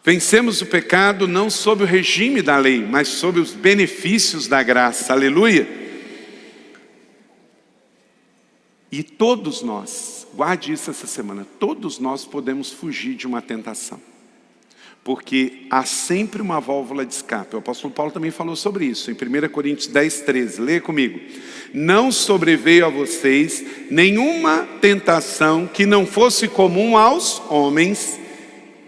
Speaker 1: Vencemos o pecado não sob o regime da lei, mas sob os benefícios da graça. Aleluia! E todos nós, guarde isso essa semana, todos nós podemos fugir de uma tentação. Porque há sempre uma válvula de escape. O apóstolo Paulo também falou sobre isso, em 1 Coríntios 10, 13. Leia comigo. Não sobreveio a vocês nenhuma tentação que não fosse comum aos homens,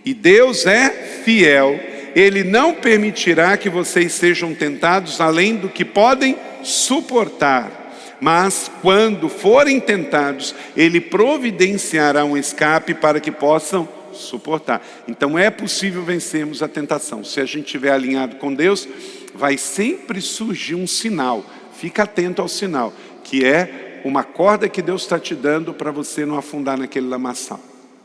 Speaker 1: e Deus é fiel. Ele não permitirá que vocês sejam tentados além do que podem suportar. Mas quando forem tentados, Ele providenciará um escape para que possam suportar. Então é possível vencermos a tentação. Se a gente estiver alinhado com Deus, vai sempre surgir um sinal. Fica atento ao sinal, que é uma corda que Deus está te dando para você não afundar naquele lamaçal.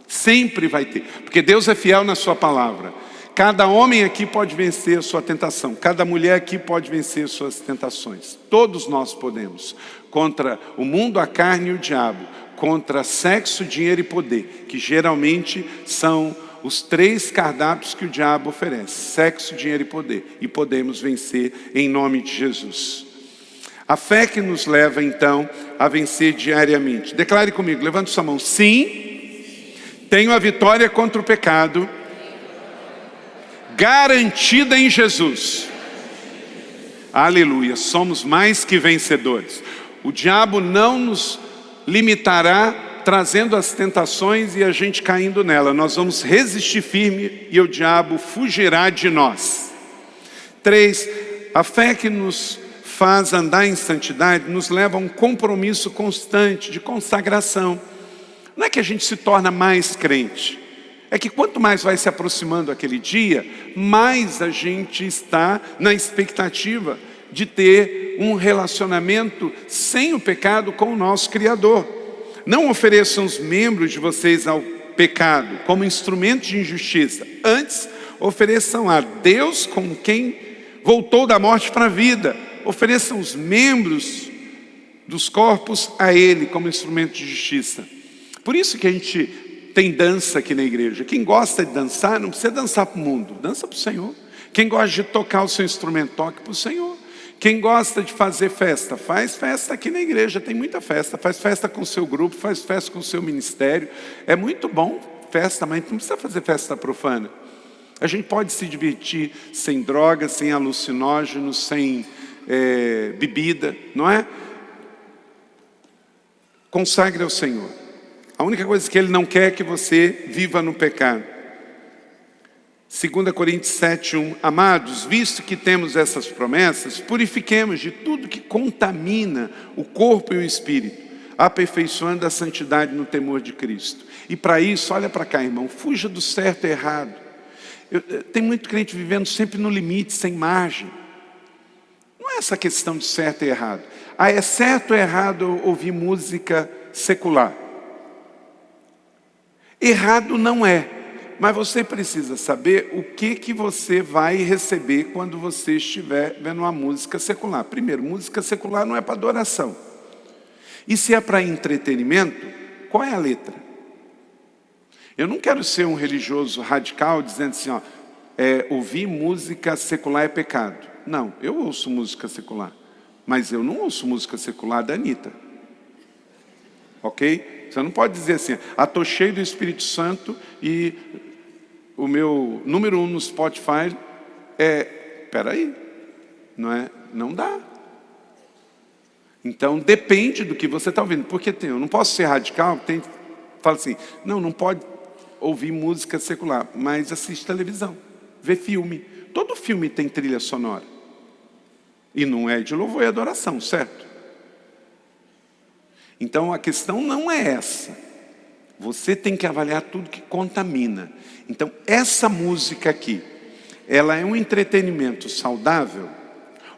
Speaker 1: Sempre vai ter, porque Deus é fiel na sua palavra. Cada homem aqui pode vencer a sua tentação. Cada mulher aqui pode vencer suas tentações. Todos nós podemos. Contra o mundo, a carne e o diabo. Contra sexo, dinheiro e poder. Que geralmente são os 3 cardápios que o diabo oferece. Sexo, dinheiro e poder. E podemos vencer em nome de Jesus. A fé que nos leva então a vencer diariamente. Declare comigo, levante sua mão. Sim, tenho a vitória contra o pecado garantida em Jesus. Aleluia, somos mais que vencedores. O diabo não nos limitará trazendo as tentações e a gente caindo nela. Nós vamos resistir firme e o diabo fugirá de nós. 3, a fé que nos faz andar em santidade nos leva a um compromisso constante de consagração. Não é que a gente se torna mais crente. É que quanto mais vai se aproximando aquele dia, mais a gente está na expectativa de ter um relacionamento sem o pecado com o nosso Criador. Não ofereçam os membros de vocês ao pecado como instrumento de injustiça. Antes, ofereçam a Deus como quem voltou da morte para a vida. Ofereçam os membros dos corpos a Ele como instrumento de justiça. Por isso que a gente tem dança aqui na igreja. Quem gosta de dançar, não precisa dançar para o mundo, dança para o Senhor. Quem gosta de tocar o seu instrumento, toque para o Senhor. Quem gosta de fazer festa, faz festa aqui na igreja, tem muita festa. Faz festa com o seu grupo, faz festa com o seu ministério. É muito bom festa, mas não precisa fazer festa profana. A gente pode se divertir sem drogas, sem alucinógenos, sem bebida, não é? Consagre ao Senhor. A única coisa que Ele não quer é que você viva no pecado. 2 Coríntios 7:1. Amados, visto que temos essas promessas, purifiquemos de tudo que contamina o corpo e o espírito, aperfeiçoando a santidade no temor de Cristo. E para isso, olha para cá, irmão, fuja do certo e errado. Tem muito crente vivendo sempre no limite, sem margem. Não é essa questão de certo e errado. É certo ou errado ouvir música secular? Errado não é, mas você precisa saber o que você vai receber quando você estiver vendo uma música secular. Primeiro, música secular não é para adoração. E se é para entretenimento, qual é a letra? Eu não quero ser um religioso radical dizendo assim, ouvir música secular é pecado. Não, eu ouço música secular, mas eu não ouço música secular da Anitta. Ok? Você não pode dizer assim, estou cheio do Espírito Santo e o meu número 1 no Spotify Peraí, não é? Não dá. Então depende do que você está ouvindo. Porque eu não posso ser radical, fala assim, não pode ouvir música secular, mas assiste televisão, vê filme. Todo filme tem trilha sonora. E não é de louvor e adoração, certo? Então a questão não é essa. Você tem que avaliar tudo que contamina. Então essa música aqui, ela é um entretenimento saudável?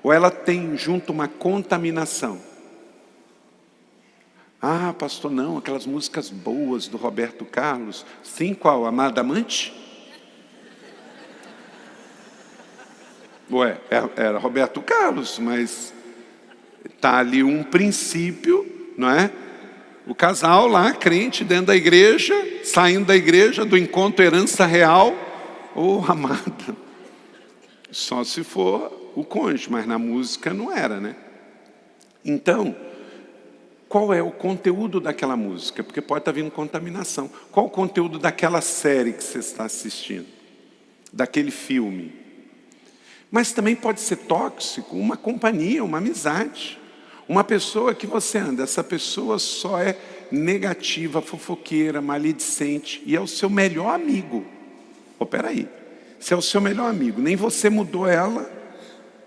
Speaker 1: Ou ela tem junto uma contaminação? Ah, pastor, não, aquelas músicas boas do Roberto Carlos. Sim, qual? Amada Amante? Ué, era Roberto Carlos, mas está ali um princípio, não é? O casal lá, crente, dentro da igreja, saindo da igreja, do encontro Herança Real. Amada, só se for o cônjuge, mas na música não era, né? Então, qual é o conteúdo daquela música? Porque pode estar vindo contaminação. Qual o conteúdo daquela série que você está assistindo? Daquele filme? Mas também pode ser tóxico uma companhia, uma amizade. Uma pessoa que você anda, essa pessoa só é negativa, fofoqueira, maledicente, e é o seu melhor amigo. Peraí, se é o seu melhor amigo, nem você mudou ela,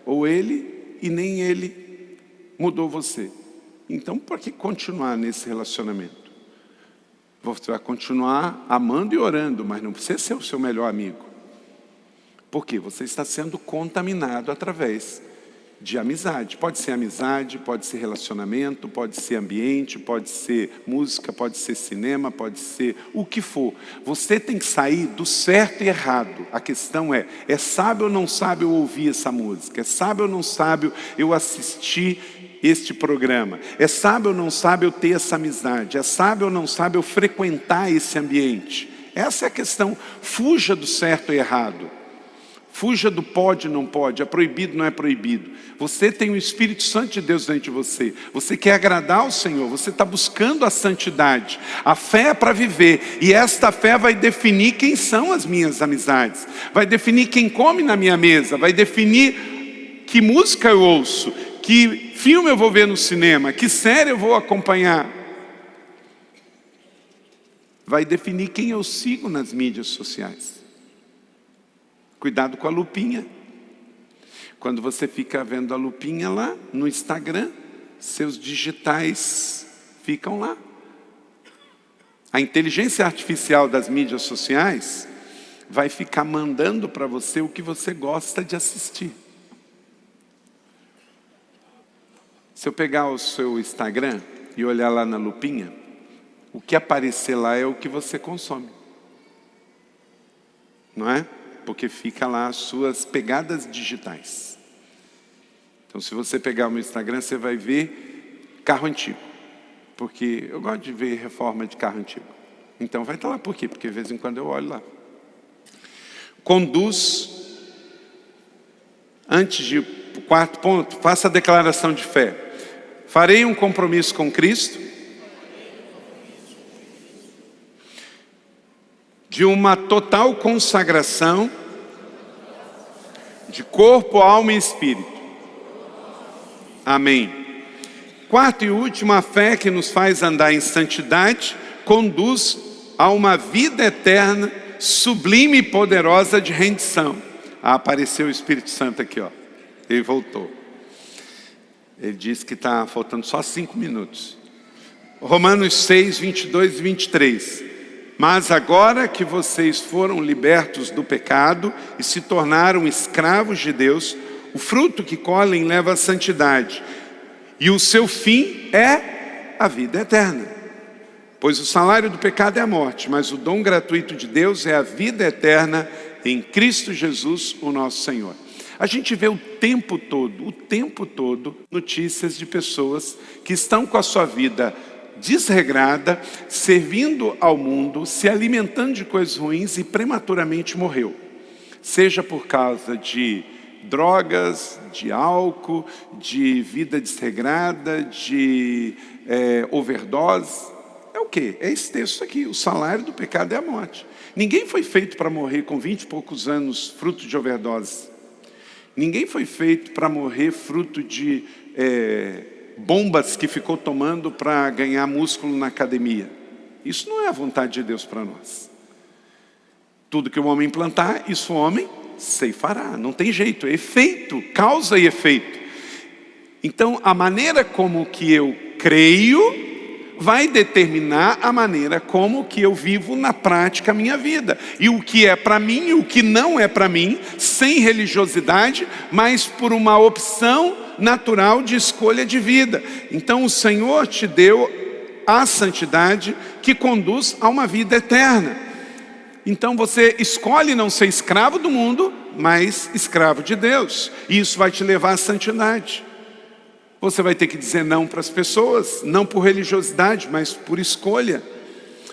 Speaker 1: ou ele, e nem ele mudou você. Então, por que continuar nesse relacionamento? Você vai continuar amando e orando, mas não precisa ser o seu melhor amigo. Porque você está sendo contaminado através de amizade. Pode ser relacionamento, pode ser ambiente, pode ser música, pode ser cinema, pode ser o que for. Você tem que sair do certo e errado. A questão é sábio ou não sábio eu ouvir essa música? É sábio ou não sábio eu assistir este programa? É sábio ou não sábio eu ter essa amizade? É sábio ou não sábio eu frequentar esse ambiente? Essa é a questão. Fuja do certo e errado. Fuja do pode, não pode, é proibido, não é proibido. Você tem o Espírito Santo de Deus dentro de você. Você quer agradar ao Senhor, você está buscando a santidade. A fé é para viver, e esta fé vai definir quem são as minhas amizades. Vai definir quem come na minha mesa, vai definir que música eu ouço, que filme eu vou ver no cinema, que série eu vou acompanhar. Vai definir quem eu sigo nas mídias sociais. Cuidado com a lupinha. Quando você fica vendo a lupinha lá no Instagram, seus digitais ficam lá. A inteligência artificial das mídias sociais vai ficar mandando para você o que você gosta de assistir. Se eu pegar o seu Instagram e olhar lá na lupinha, o que aparecer lá é o que você consome. Não é? Porque fica lá as suas pegadas digitais. Então, se você pegar o meu Instagram, você vai ver carro antigo. Porque eu gosto de ver reforma de carro antigo. Então, vai estar lá por quê? Porque de vez em quando eu olho lá. Conduz, antes de ir para o quarto ponto, faça a declaração de fé. Farei um compromisso com Cristo de uma total consagração de corpo, alma e espírito. Amém. Quarto e último, a fé que nos faz andar em santidade conduz a uma vida eterna, sublime e poderosa de rendição. Apareceu o Espírito Santo aqui, ó. Ele voltou. Ele disse que está faltando só 5 minutos. Romanos 6, 22 e 23. Mas agora que vocês foram libertos do pecado e se tornaram escravos de Deus, o fruto que colhem leva à santidade, e o seu fim é a vida eterna. Pois o salário do pecado é a morte, mas o dom gratuito de Deus é a vida eterna em Cristo Jesus, o nosso Senhor. A gente vê o tempo todo, notícias de pessoas que estão com a sua vida desregrada, servindo ao mundo, se alimentando de coisas ruins e prematuramente morreu. Seja por causa de drogas, de álcool, de vida desregrada, de overdose. É o quê? É esse texto aqui, o salário do pecado é a morte. Ninguém foi feito para morrer com 20 e poucos anos, fruto de overdose. Ninguém foi feito para morrer fruto de bombas que ficou tomando para ganhar músculo na academia. Isso não é a vontade de Deus para nós. Tudo que o homem plantar, isso o homem ceifará. Não tem jeito, é efeito, causa e efeito. Então, a maneira como que eu creio vai determinar a maneira como que eu vivo na prática a minha vida. E o que é para mim e o que não é para mim, sem religiosidade, mas por uma opção natural de escolha de vida. Então o Senhor te deu a santidade que conduz a uma vida eterna. Então você escolhe não ser escravo do mundo, mas escravo de Deus. E isso vai te levar à santidade. Você vai ter que dizer não para as pessoas, não por religiosidade, mas por escolha.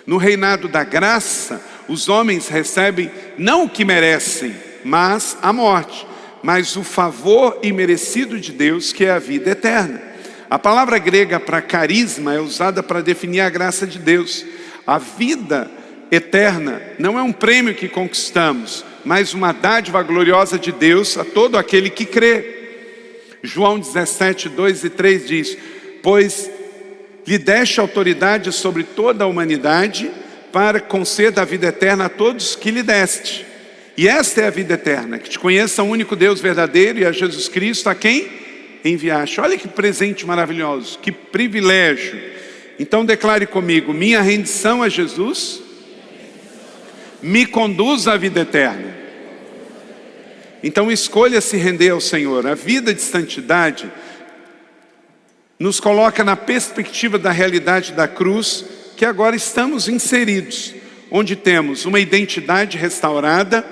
Speaker 1: No reinado da graça, os homens recebem não o que merecem, mas a morte, mas o favor imerecido de Deus, que é a vida eterna. A palavra grega para carisma é usada para definir a graça de Deus. A vida eterna não é um prêmio que conquistamos, mas uma dádiva gloriosa de Deus a todo aquele que crê. João 17, 2 e 3 diz: pois lhe deste autoridade sobre toda a humanidade, para conceder a vida eterna a todos que lhe deste. E esta é a vida eterna, que te conheça o único Deus verdadeiro e a Jesus Cristo, a quem enviaste. Olha que presente maravilhoso, que privilégio. Então declare comigo: minha rendição a Jesus me conduz à vida eterna. Então escolha se render ao Senhor. A vida de santidade nos coloca na perspectiva da realidade da cruz, que agora estamos inseridos, onde temos uma identidade restaurada.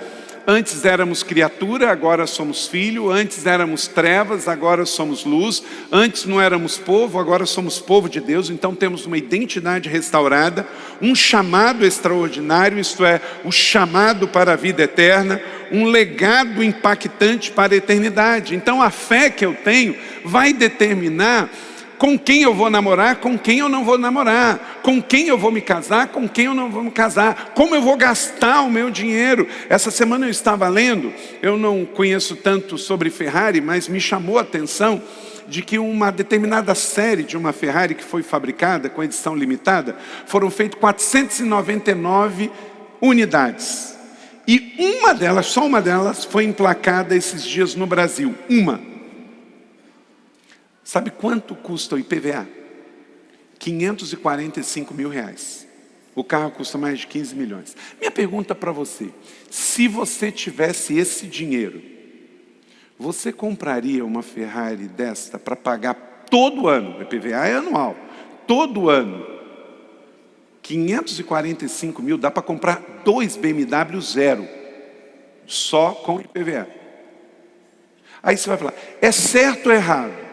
Speaker 1: Antes éramos criatura, agora somos filho. Antes éramos trevas, agora somos luz. Antes não éramos povo, agora somos povo de Deus. Então temos uma identidade restaurada, um chamado extraordinário, isto é, o chamado para a vida eterna, um legado impactante para a eternidade. Então a fé que eu tenho vai determinar com quem eu vou namorar, com quem eu não vou namorar, com quem eu vou me casar, com quem eu não vou me casar, como eu vou gastar o meu dinheiro. Essa semana eu estava lendo, eu não conheço tanto sobre Ferrari, mas me chamou a atenção de que uma determinada série de uma Ferrari que foi fabricada com edição limitada, foram feitas 499 unidades. E uma delas, só uma delas, foi emplacada esses dias no Brasil. Uma. Sabe quanto custa o IPVA? 545 mil reais. O carro custa mais de 15 milhões. Minha pergunta para você: se você tivesse esse dinheiro, você compraria uma Ferrari desta para pagar todo ano? O IPVA é anual. Todo ano. 545 mil dá para comprar 2 BMW zero. Só com IPVA. Aí você vai falar: é certo ou errado?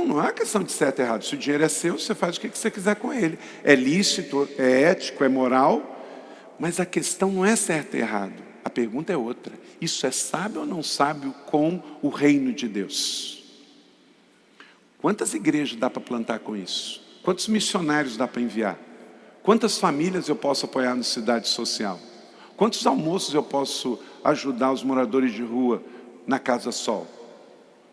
Speaker 1: Não é questão de certo e errado. Se o dinheiro é seu, você faz o que você quiser com ele. É lícito, é ético, é moral. Mas a questão não é certo e errado. A pergunta é outra: isso é sábio ou não sábio com o reino de Deus? Quantas igrejas dá para plantar com isso? Quantos missionários dá para enviar? Quantas famílias eu posso apoiar no Cidade Social? Quantos almoços eu posso ajudar os moradores de rua na Casa Sol?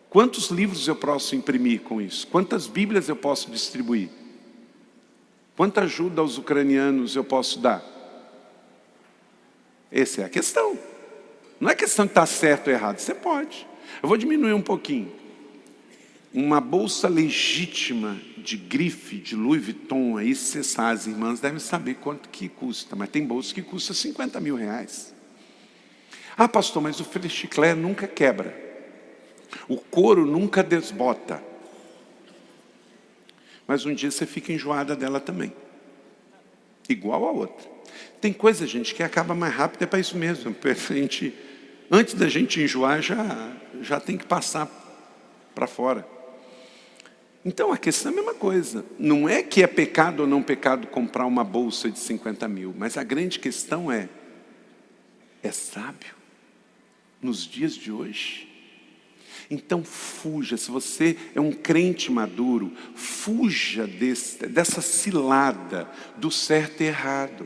Speaker 1: Quantos livros eu posso imprimir com isso? Quantas Bíblias eu posso distribuir? Quanta ajuda aos ucranianos eu posso dar? Essa é a questão. Não é questão de estar certo ou errado. Você pode. Eu vou diminuir um pouquinho. Uma bolsa legítima de grife, de Louis Vuitton, aí você sabe, as irmãs devem saber quanto que custa. Mas tem bolsa que custa 50 mil reais. Ah, pastor, mas o chiclete nunca quebra. O couro nunca desbota. Mas um dia você fica enjoada dela também. Igual a outra. Tem coisa, gente, que acaba mais rápido, é para isso mesmo. Antes da gente enjoar, já tem que passar para fora. Então a questão é a mesma coisa. Não é que é pecado ou não pecado comprar uma bolsa de 50 mil. Mas a grande questão é sábio nos dias de hoje? Então fuja, se você é um crente maduro, fuja dessa cilada do certo e errado.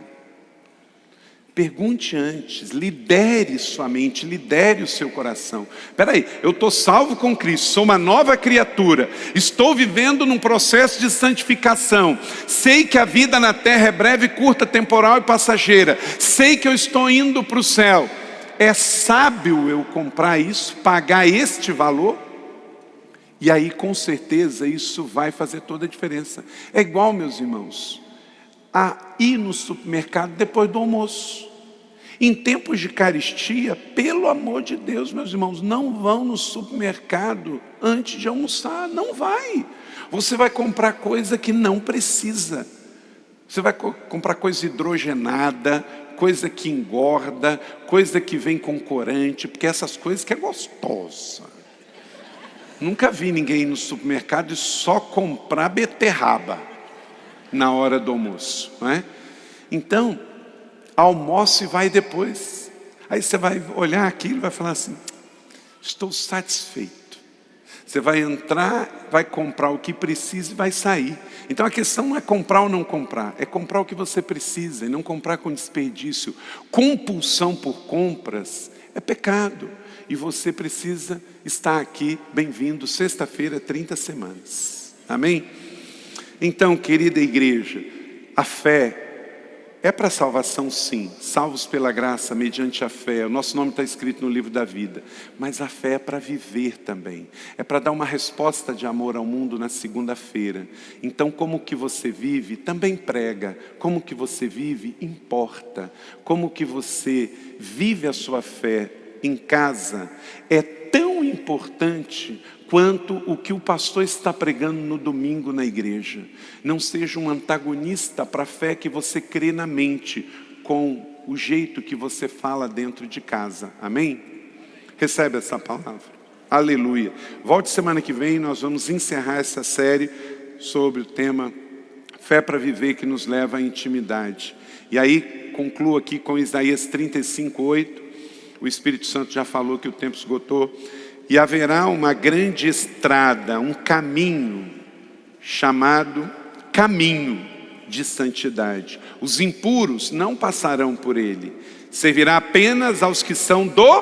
Speaker 1: Pergunte antes, lidere sua mente, lidere o seu coração. Espera aí, eu estou salvo com Cristo, sou uma nova criatura, estou vivendo num processo de santificação, sei que a vida na terra é breve, curta, temporal e passageira, sei que eu estou indo para o céu. É sábio eu comprar isso, pagar este valor? E aí com certeza isso vai fazer toda a diferença. É igual, meus irmãos, a ir no supermercado depois do almoço. Em tempos de caristia, pelo amor de Deus, meus irmãos, não vão no supermercado antes de almoçar, não vai. Você vai comprar coisa que não precisa. Você vai comprar coisa hidrogenada, coisa que engorda, coisa que vem com corante, porque essas coisas que é gostosa. Nunca vi ninguém ir no supermercado e só comprar beterraba na hora do almoço, não é? Então, almoça e vai depois. Aí você vai olhar aquilo e vai falar assim, estou satisfeito. Você vai entrar, vai comprar o que precisa e vai sair. Então a questão não é comprar ou não comprar, é comprar o que você precisa e não comprar com desperdício. Compulsão por compras é pecado. E você precisa estar aqui, bem-vindo, sexta-feira, 30 semanas. Amém? Então, querida igreja, a fé é para salvação, sim. Salvos pela graça, mediante a fé. O nosso nome está escrito no livro da vida. Mas a fé é para viver também. É para dar uma resposta de amor ao mundo na segunda-feira. Então, como que você vive, também prega. Como que você vive, importa. Como que você vive a sua fé em casa é tão importante quanto o que o pastor está pregando no domingo na igreja. Não seja um antagonista para a fé que você crê na mente, com o jeito que você fala dentro de casa. Amém? Recebe essa palavra. Aleluia. Volte semana que vem, nós vamos encerrar essa série sobre o tema Fé para Viver, que nos leva à intimidade. E aí, concluo aqui com Isaías 35:8. O Espírito Santo já falou que o tempo esgotou. E haverá uma grande estrada, um caminho, chamado caminho de santidade. Os impuros não passarão por ele. Servirá apenas aos que são do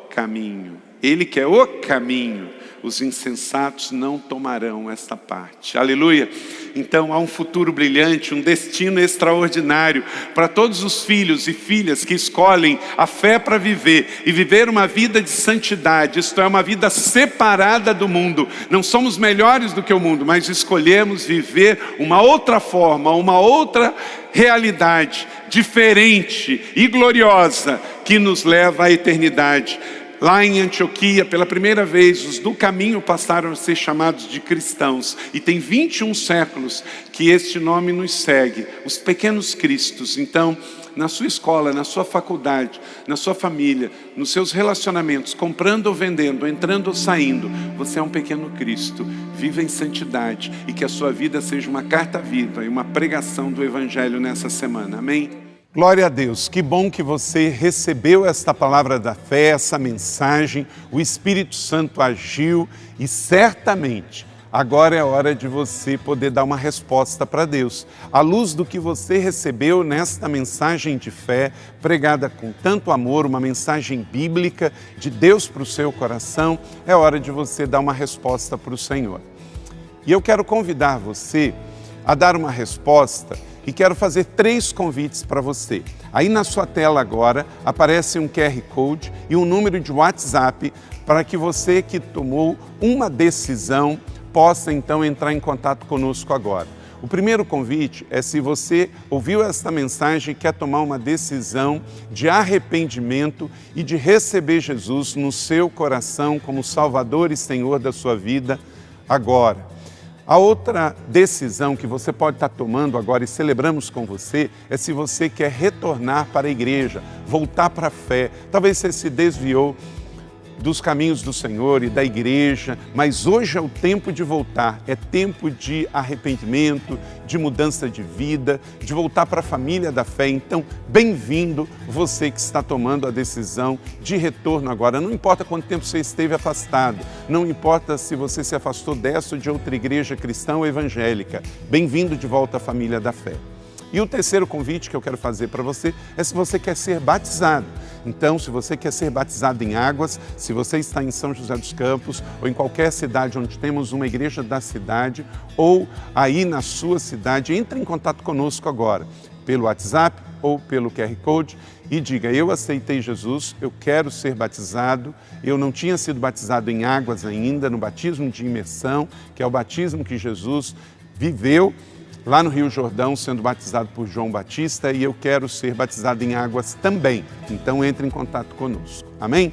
Speaker 1: caminho. Ele que é o caminho. Os insensatos não tomarão essa parte. Aleluia. Então há um futuro brilhante, um destino extraordinário para todos os filhos e filhas que escolhem a fé para viver e viver uma vida de santidade. Isto é, uma vida separada do mundo. Não somos melhores do que o mundo, mas escolhemos viver uma outra forma, uma outra realidade diferente e gloriosa que nos leva à eternidade. Lá em Antioquia, pela primeira vez, os do caminho passaram a ser chamados de cristãos. E tem 21 séculos que este nome nos segue, os pequenos cristos. Então, na sua escola, na sua faculdade, na sua família, nos seus relacionamentos, comprando ou vendendo, entrando ou saindo, você é um pequeno Cristo. Viva em santidade e que a sua vida seja uma carta viva e uma pregação do Evangelho nessa semana. Amém? Glória a Deus, que bom que você recebeu esta palavra da fé, essa mensagem, o Espírito Santo agiu e certamente agora é hora de você poder dar uma resposta para Deus. À luz do que você recebeu nesta mensagem de fé, pregada com tanto amor, uma mensagem bíblica de Deus para o seu coração, é hora de você dar uma resposta para o Senhor. E eu quero convidar você a dar uma resposta e quero fazer 3 convites para você. Aí na sua tela agora aparece um QR Code e um número de WhatsApp para que você que tomou uma decisão possa então entrar em contato conosco agora. O primeiro convite é se você ouviu esta mensagem e quer tomar uma decisão de arrependimento e de receber Jesus no seu coração como Salvador e Senhor da sua vida agora. A outra decisão que você pode estar tomando agora e celebramos com você é se você quer retornar para a igreja, voltar para a fé. Talvez você se desviou dos caminhos do Senhor e da igreja, mas hoje é o tempo de voltar, é tempo de arrependimento, de mudança de vida, de voltar para a família da fé. Então, bem-vindo você que está tomando a decisão de retorno agora. Não importa quanto tempo você esteve afastado, não importa se você se afastou dessa ou de outra igreja cristã ou evangélica, bem-vindo de volta à família da fé. E o terceiro convite que eu quero fazer para você é se você quer ser batizado. Então, se você quer ser batizado em águas, se você está em São José dos Campos ou em qualquer cidade onde temos uma igreja da cidade ou aí na sua cidade, entre em contato conosco agora, pelo WhatsApp ou pelo QR Code e diga: eu aceitei Jesus, eu quero ser batizado, eu não tinha sido batizado em águas ainda, no batismo de imersão, que é o batismo que Jesus viveu lá no Rio Jordão, sendo batizado por João Batista, e eu quero ser batizado em águas também. Então entre em contato conosco. Amém?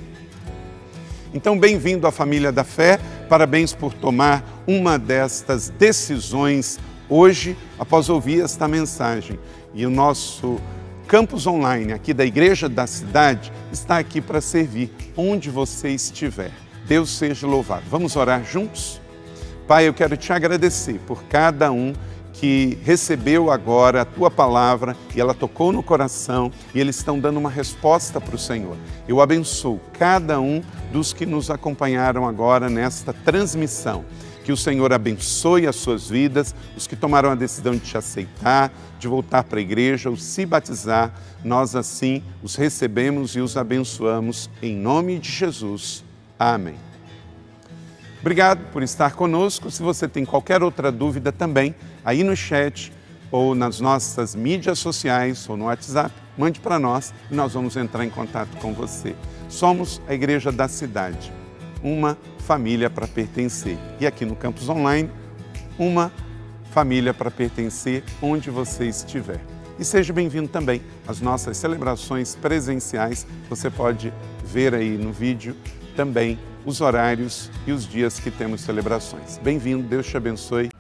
Speaker 1: Então, bem-vindo à família da fé, parabéns por tomar uma destas decisões hoje, após ouvir esta mensagem. E o nosso campus online aqui da Igreja da Cidade está aqui para servir onde você estiver. Deus seja louvado. Vamos orar juntos? Pai, eu quero te agradecer por cada um que recebeu agora a Tua palavra e ela tocou no coração e eles estão dando uma resposta para o Senhor. Eu abençoo cada um dos que nos acompanharam agora nesta transmissão. Que o Senhor abençoe as suas vidas, os que tomaram a decisão de te aceitar, de voltar para a igreja ou se batizar, nós assim os recebemos e os abençoamos em nome de Jesus. Amém. Obrigado por estar conosco. Se você tem qualquer outra dúvida também, aí no chat ou nas nossas mídias sociais ou no WhatsApp, mande para nós e nós vamos entrar em contato com você. Somos a Igreja da Cidade, uma família para pertencer. E aqui no Campus Online, uma família para pertencer onde você estiver. E seja bem-vindo também às nossas celebrações presenciais. Você pode ver aí no vídeo também os horários e os dias que temos celebrações. Bem-vindo, Deus te abençoe.